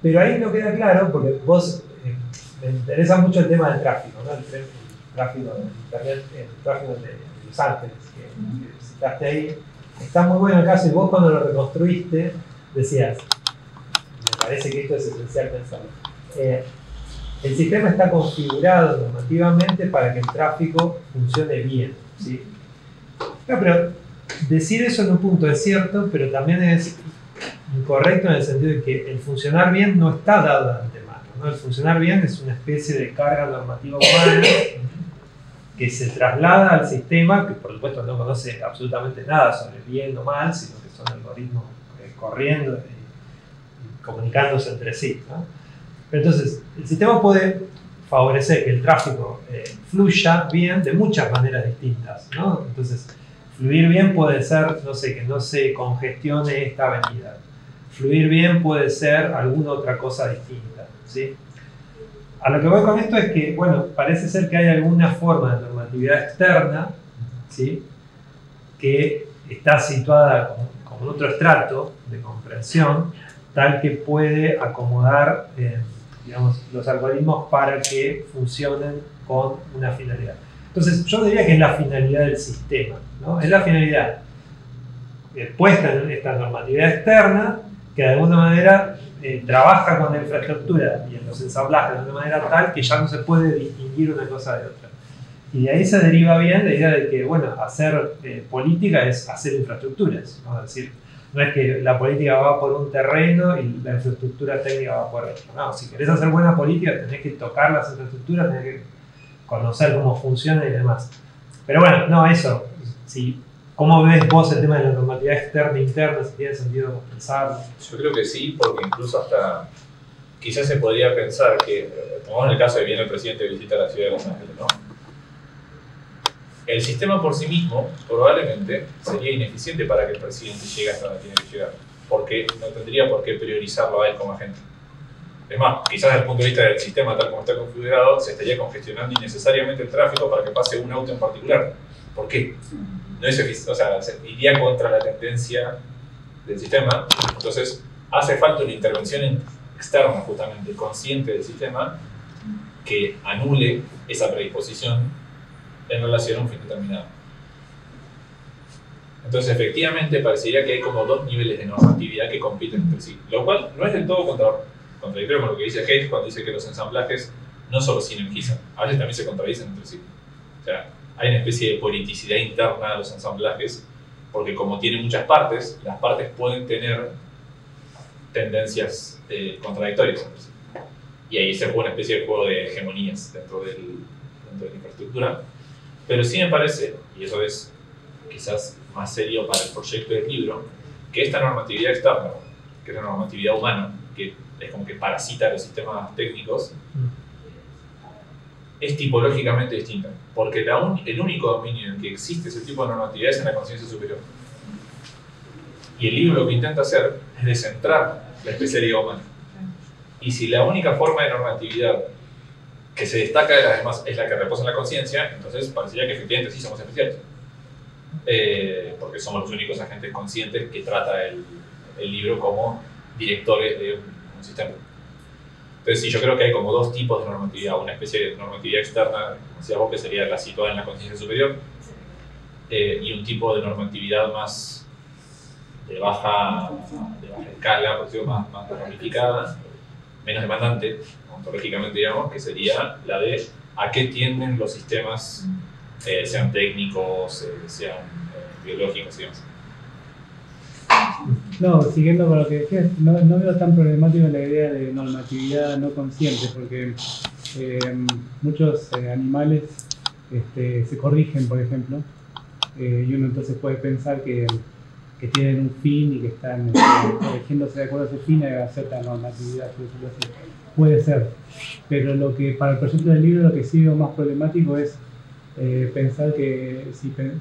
E: Pero ahí no queda claro, porque me interesa mucho el tema del tráfico, ¿no? El tráfico de Internet, el tráfico de Los Ángeles, que citaste ahí. Está muy bueno el caso, y vos cuando lo reconstruiste decías, me parece que esto es esencial pensarlo. El sistema está configurado normativamente para que el tráfico funcione bien, ¿sí? No, pero decir eso en un punto es cierto, pero también es incorrecto en el sentido de que el funcionar bien no está dado de antemano, ¿no? El funcionar bien es una especie de carga normativa humana que se traslada al sistema, que por supuesto no conoce absolutamente nada sobre bien o mal, sino que son algoritmos corriendo y comunicándose entre sí, ¿no? Pero entonces, el sistema puede favorecer que el tráfico fluya bien de muchas maneras distintas, ¿no? Entonces, fluir bien puede ser, no sé, que no se congestione esta avenida. Fluir bien puede ser alguna otra cosa distinta, ¿sí? A lo que voy con esto es que, bueno, parece ser que hay alguna forma de normatividad externa, ¿sí?, que está situada como en otro estrato de comprensión, tal que puede acomodar, digamos, los algoritmos para que funcionen con una finalidad. Entonces, yo diría que es la finalidad del sistema, ¿no? Es la finalidad puesta en esta normatividad externa que de alguna manera trabaja con la infraestructura y en los ensamblajes de una manera tal que ya no se puede distinguir una cosa de otra. Y de ahí se deriva bien la idea de que, bueno, hacer política es hacer infraestructuras, ¿no? Es decir, no es que la política va por un terreno y la infraestructura técnica va por otro. No, si querés hacer buena política tenés que tocar las infraestructuras, tenés que conocer cómo funciona y demás. Pero bueno, no, eso. Si, ¿cómo ves vos el tema de la normatividad externa e interna? Si tiene sentido pensarlo.
B: Yo creo que sí, porque incluso hasta quizás se podría pensar que, pongamos el caso de que viene el presidente a visitar la ciudad de Los Ángeles, ¿no? El sistema por sí mismo probablemente sería ineficiente para que el presidente llegue hasta donde tiene que llegar, porque no tendría por qué priorizarlo a él como agente. Es más, quizás desde el punto de vista del sistema tal como está configurado, se estaría congestionando innecesariamente el tráfico para que pase un auto en particular. ¿Por qué? No es eficiente, o sea, iría contra la tendencia del sistema. Entonces, hace falta una intervención externa, justamente, consciente del sistema, que anule esa predisposición en relación a un fin determinado. Entonces, efectivamente, parecería que hay como dos niveles de normatividad que compiten entre sí, lo cual no es del todo contradictorio con lo que dice Hayes cuando dice que los ensamblajes no solo sinergizan, a veces también se contradicen entre sí. O sea, hay una especie de politicidad interna a los ensamblajes, porque como tienen muchas partes, las partes pueden tener tendencias contradictorias entre sí. Y ahí se juega una especie de juego de hegemonías dentro de la infraestructura. Pero sí me parece, y eso es quizás más serio para el proyecto del libro, que esta normatividad externa, que es la normatividad humana, que es como que parasita los sistemas técnicos, es tipológicamente distinta. Porque el único dominio en el que existe ese tipo de normatividad es en la conciencia superior. Y el libro lo que intenta hacer es descentrar la especialidad humana. Y si la única forma de normatividad que se destaca de las demás es la que reposa en la conciencia, entonces parecería que efectivamente sí somos especiales. Porque somos los únicos agentes conscientes que trata el libro como directores de un sistema. Entonces sí, yo creo que hay como dos tipos de normatividad, una especie de normatividad externa, como decías vos, que sería la situada en la conciencia superior, y un tipo de normatividad más de baja escala, por decirlo, más ramificada, menos demandante, ontológicamente digamos, que sería la de a qué tienden los sistemas, sean técnicos, sean biológicos y demás.
C: No, siguiendo con lo que decías, no veo tan problemático la idea de normatividad no consciente, porque muchos animales se corrigen, por ejemplo, y uno entonces puede pensar que tienen un fin y que están corrigiéndose de acuerdo a ese fin y a cierta normatividad, por decirlo así. Puede ser, pero lo que para el proyecto del libro lo que sí veo más problemático es pensar que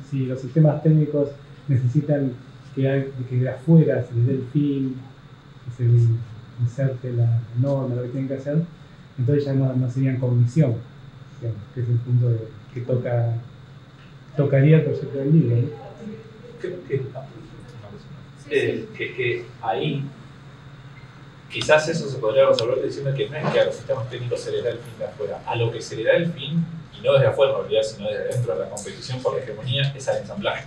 C: si los sistemas técnicos necesitan que de afuera se les dé el fin, que se inserte la norma, lo que tienen que hacer, entonces ya no serían cognición, digamos, que es el punto que tocaría el proyecto del libro, ¿no?
B: Creo que ahí quizás eso se podría resolver diciendo que no es que a los sistemas técnicos se les da el fin de afuera, a lo que se le da el fin, y no desde afuera en realidad, sino desde dentro de la competición por la hegemonía, es al ensamblaje.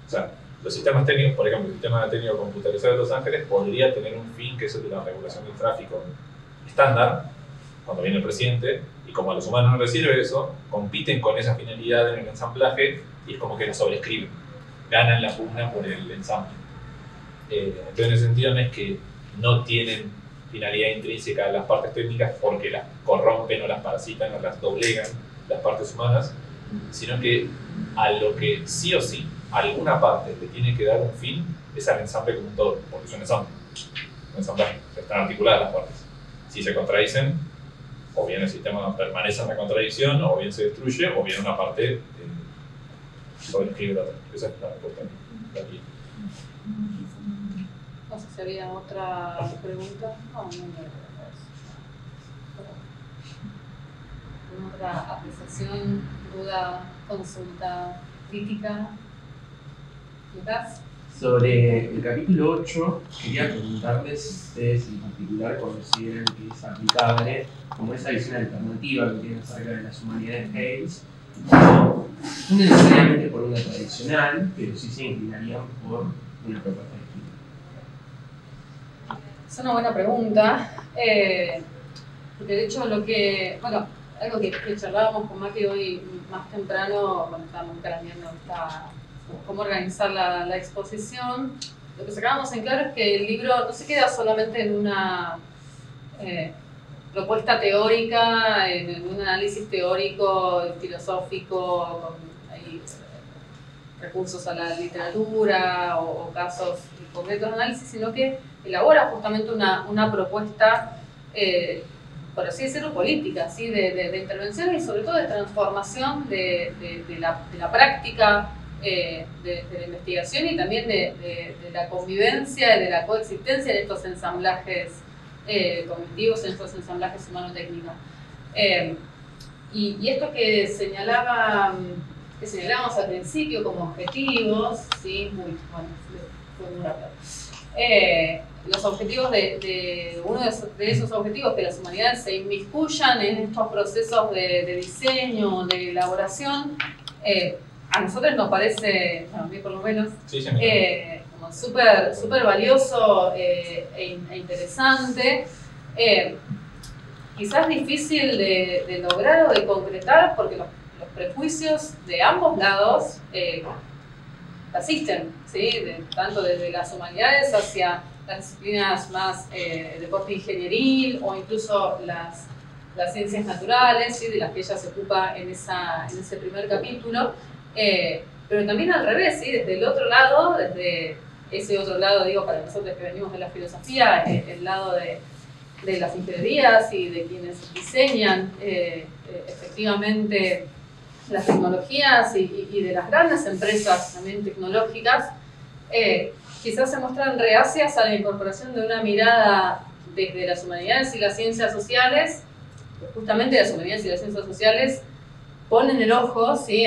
B: O sea, los sistemas técnicos, por ejemplo, el sistema técnico computarizado de Los Ángeles podría tener un fin que es el de la regulación del tráfico estándar, cuando viene el presidente, y como a los humanos no les sirve eso, compiten con esa finalidad en el ensamblaje y es como que la sobrescriben, ganan la pugna por el ensamble. Entonces, en ese sentido, no es que no tienen finalidad intrínseca las partes técnicas porque las corrompen o las parasitan o las doblegan las partes humanas, sino que a lo que sí o sí alguna parte le tiene que dar un fin es al ensamble como un todo, porque es un ensamblaje, están articuladas las partes. Si se contradicen, o bien el sistema permanece en la contradicción, o bien se destruye, o bien una parte sobreescribe la otra. Esa es la respuesta de aquí.
A: No sé si había otra pregunta. No ¿Otra apreciación, duda, consulta, crítica? ¿Lucas?
F: Sobre el capítulo 8, quería preguntarles si ustedes en particular consideran que es aplicable como esa visión alternativa que tienen acerca de las humanidades de Hales, no necesariamente por una tradicional, pero sí se inclinarían por una propuesta distinta.
A: Es una buena pregunta, porque de hecho algo que charlábamos con Maki hoy más temprano, cuando estábamos craneando cómo organizar la exposición, lo que sacábamos en claro es que el libro no se queda solamente en una propuesta teórica, en un análisis teórico, filosófico, con ahí, recursos a la literatura o casos concretos de análisis, sino que elabora justamente una propuesta, por así decirlo, política, ¿sí? de intervención y sobre todo de transformación de la práctica de la investigación y también de la convivencia y de la coexistencia de estos ensamblajes cognitivos, en estos ensamblajes humano-técnicos. Y esto que señalábamos al principio como objetivos, ¿sí? Fue muy rápido. Los objetivos uno de esos objetivos, que las humanidades se inmiscuyan en estos procesos de diseño, de elaboración, a nosotros nos parece, bueno, a mí por lo menos, como súper valioso e interesante. Quizás difícil de lograr o de concretar porque los prejuicios de ambos lados persisten, ¿sí? Tanto desde las humanidades hacia las disciplinas más de corte ingenieril o incluso las ciencias naturales, ¿sí? De las que ella se ocupa en ese primer capítulo, pero también al revés, ¿sí? Desde el otro lado, desde ese otro lado, digo, para nosotros que venimos de la filosofía, el lado de las ingenierías y de quienes diseñan efectivamente las tecnologías y de las grandes empresas también tecnológicas, quizás se muestran reacias a la incorporación de una mirada desde las humanidades y las ciencias sociales. Justamente las humanidades y las ciencias sociales ponen el ojo, ¿sí?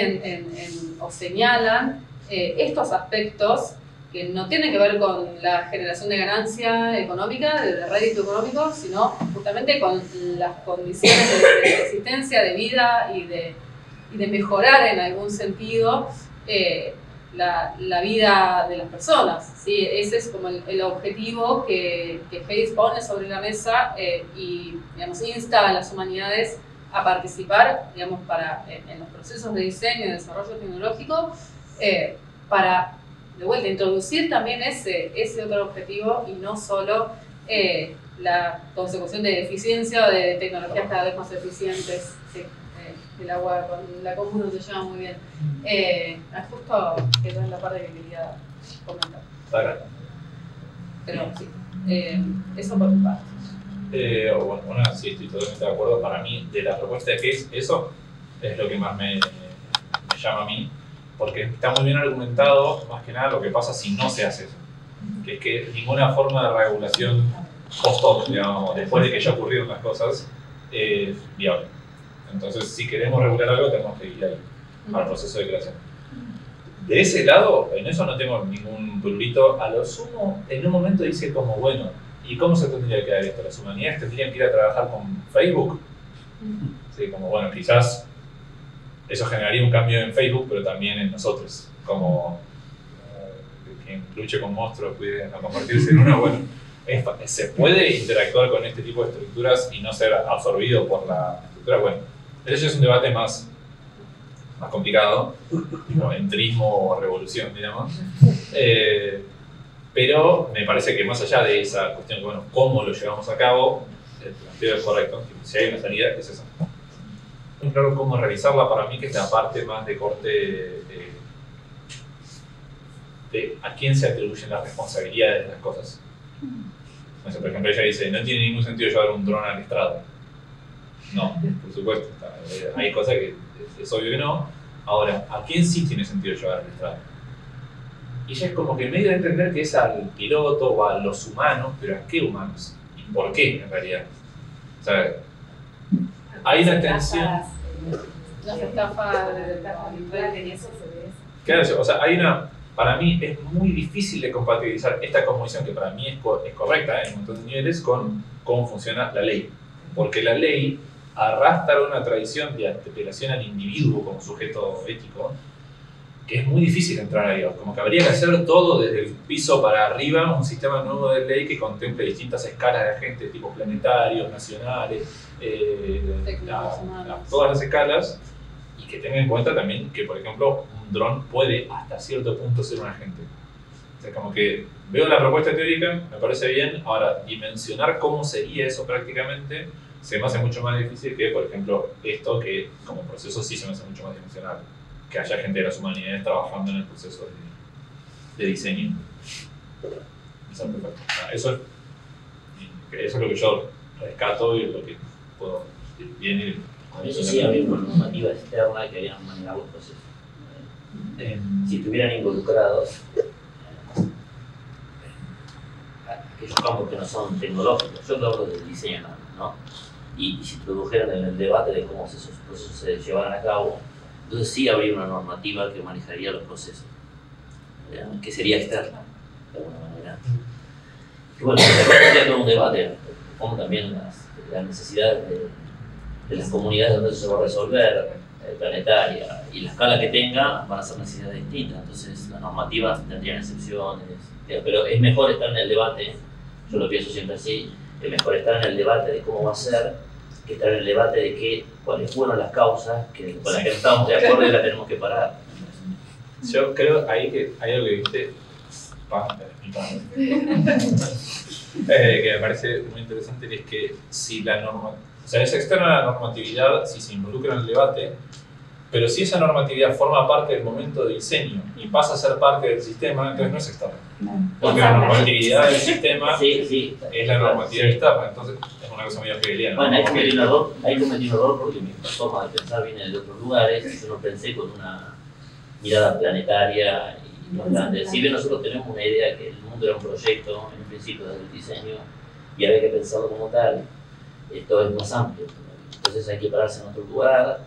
A: O señalan estos aspectos que no tienen que ver con la generación de ganancia económica, de rédito económico, sino justamente con las condiciones de existencia, de vida y de mejorar en algún sentido la vida de las personas, ¿sí? Ese es como el objetivo que Hales pone sobre la mesa y, digamos, insta a las humanidades a participar, digamos, en los procesos de diseño y desarrollo tecnológico para, de vuelta, introducir también ese otro objetivo y no solo la consecución de eficiencia o de tecnologías cada vez más eficientes. Sí. El agua con la comuna se lleva muy bien. Justo quedó en la parte que quería comentar.
B: Claro.
A: Pero sí, eso por mi parte.
B: Bueno, sí, estoy totalmente de acuerdo. Para mí, de la propuesta de Hales, eso es lo que más me llama a mí, porque está muy bien argumentado, más que nada, lo que pasa si no se hace eso. Que es que ninguna forma de regulación post-hoc, digamos, después de que ya ocurrieron las cosas, es viable. Entonces, si queremos regular algo, tenemos que ir ahí, al proceso de creación. De ese lado, en eso no tengo ningún prurito. A lo sumo, en un momento dice como, bueno, ¿y cómo se tendría que dar esto? ¿Las humanidades tendrían que ir a trabajar con Facebook? Sí, como, bueno, quizás eso generaría un cambio en Facebook, pero también en nosotros. Como quien luche con monstruos puede no convertirse en uno. Bueno, ¿se puede interactuar con este tipo de estructuras y no ser absorbido por la estructura? Bueno, ese es un debate más complicado, tipo entrismo o revolución, digamos. Pero me parece que más allá de esa cuestión, bueno, cómo lo llevamos a cabo, el planteo es correcto. Si hay una salida, es esa. Claro, cómo realizarla para mí, que es la parte más de corte de a quién se atribuyen las responsabilidades de las cosas. O sea, por ejemplo, ella dice, no tiene ningún sentido llevar un dron al estrado. No, por supuesto, hay cosas que es obvio que no. Ahora, ¿a quién sí tiene sentido llevar al estrado? Y ella es como que medio de entender que es al piloto o a los humanos, pero ¿a qué humanos? ¿Y por qué, en realidad? O sea, hay una tensión...
A: Las estafas de red y eso.
B: Claro, o sea, hay una... Para mí es muy difícil de compatibilizar esta cosmovisión, que para mí es correcta en un montón de niveles, con cómo funciona la ley. Porque la ley arrastra una tradición de apelación al individuo como sujeto ético, que es muy difícil entrar ahí. Como que habría que hacer todo desde el piso para arriba, un sistema nuevo de ley que contemple distintas escalas de agentes, tipo planetarios, nacionales, todas las escalas, y que tenga en cuenta también que, por ejemplo, un dron puede hasta cierto punto ser un agente. O sea, como que veo la propuesta teórica, me parece bien, ahora dimensionar cómo sería eso prácticamente se me hace mucho más difícil que, por ejemplo, esto que como proceso sí se me hace mucho más dimensionable. Que haya gente de las humanidades trabajando en el proceso de diseño. Eso es lo que yo rescato y lo que puedo bien ir.
G: Eso sí, había una normativa externa que había manejado los procesos. Si estuvieran involucrados aquellos campos que no son tecnológicos, yo hablo del diseño, ¿no? Y se introdujeran en el debate de cómo esos procesos se llevaran a cabo, entonces sí habría una normativa que manejaría los procesos, que sería externa, de alguna manera. Y bueno, sería todo un debate, como también las necesidades de las comunidades donde eso se va a resolver, planetaria, y la escala que tenga van a ser necesidades distintas, entonces las normativas tendrían excepciones, pero es mejor estar en el debate, yo lo pienso siempre así, es mejor estar en el debate de cómo va a ser, que estar en el debate de cuáles fueron las causas con las que no estamos de acuerdo y las tenemos que parar.
B: Yo creo ahí que hay algo que dijiste, que me parece muy interesante, que es que si la norma, o sea, es externa la normatividad si se involucra en el debate, pero si esa normatividad forma parte del momento de diseño y pasa a ser parte del sistema, entonces no es externa. Porque la normatividad del sistema es la normatividad externa, entonces es una cosa medio hegeliana.
G: Bueno, ahí cometí un error porque mi forma de pensar viene de otros lugares, yo no pensé con una mirada planetaria y más grande. Si bien nosotros tenemos una idea que el mundo era un proyecto en un principio desde el diseño y había que pensarlo como tal, esto es más amplio. Entonces hay que pararse en otro lugar,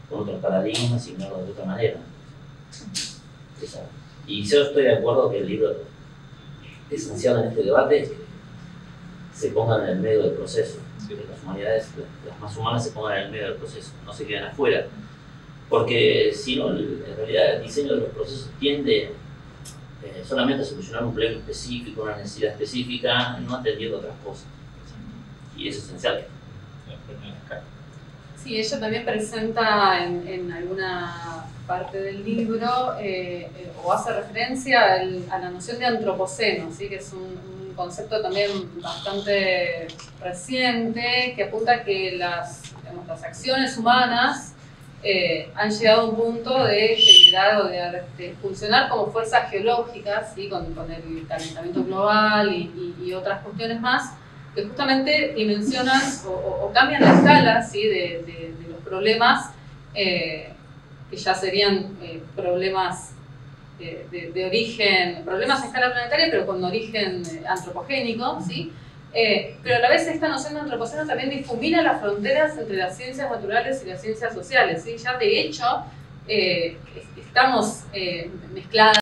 G: con otros paradigmas y mirarlo de otra manera. Y yo estoy de acuerdo que el libro esencial en este debate es que se pongan en el medio del proceso, que las humanidades, las más humanas, se pongan en el medio del proceso, no se queden afuera. Porque si no, en realidad el diseño de los procesos tiende solamente a solucionar un problema específico, una necesidad específica, no atendiendo otras cosas. Y eso es esencial.
A: Sí, ella también presenta en alguna parte del libro o hace referencia a la noción de antropoceno, ¿sí? Que es un concepto también bastante reciente que apunta a que las acciones humanas han llegado a un punto de generar o de funcionar como fuerzas geológicas, ¿sí? con el calentamiento global y otras cuestiones más, que justamente dimensionan o cambian la escala, ¿sí? de los problemas que ya serían problemas de origen, problemas a escala planetaria, pero con origen antropogénico, ¿sí? Pero a la vez esta noción de antropoceno también difumina las fronteras entre las ciencias naturales y las ciencias sociales, ¿sí? Ya de hecho estamos mezcladas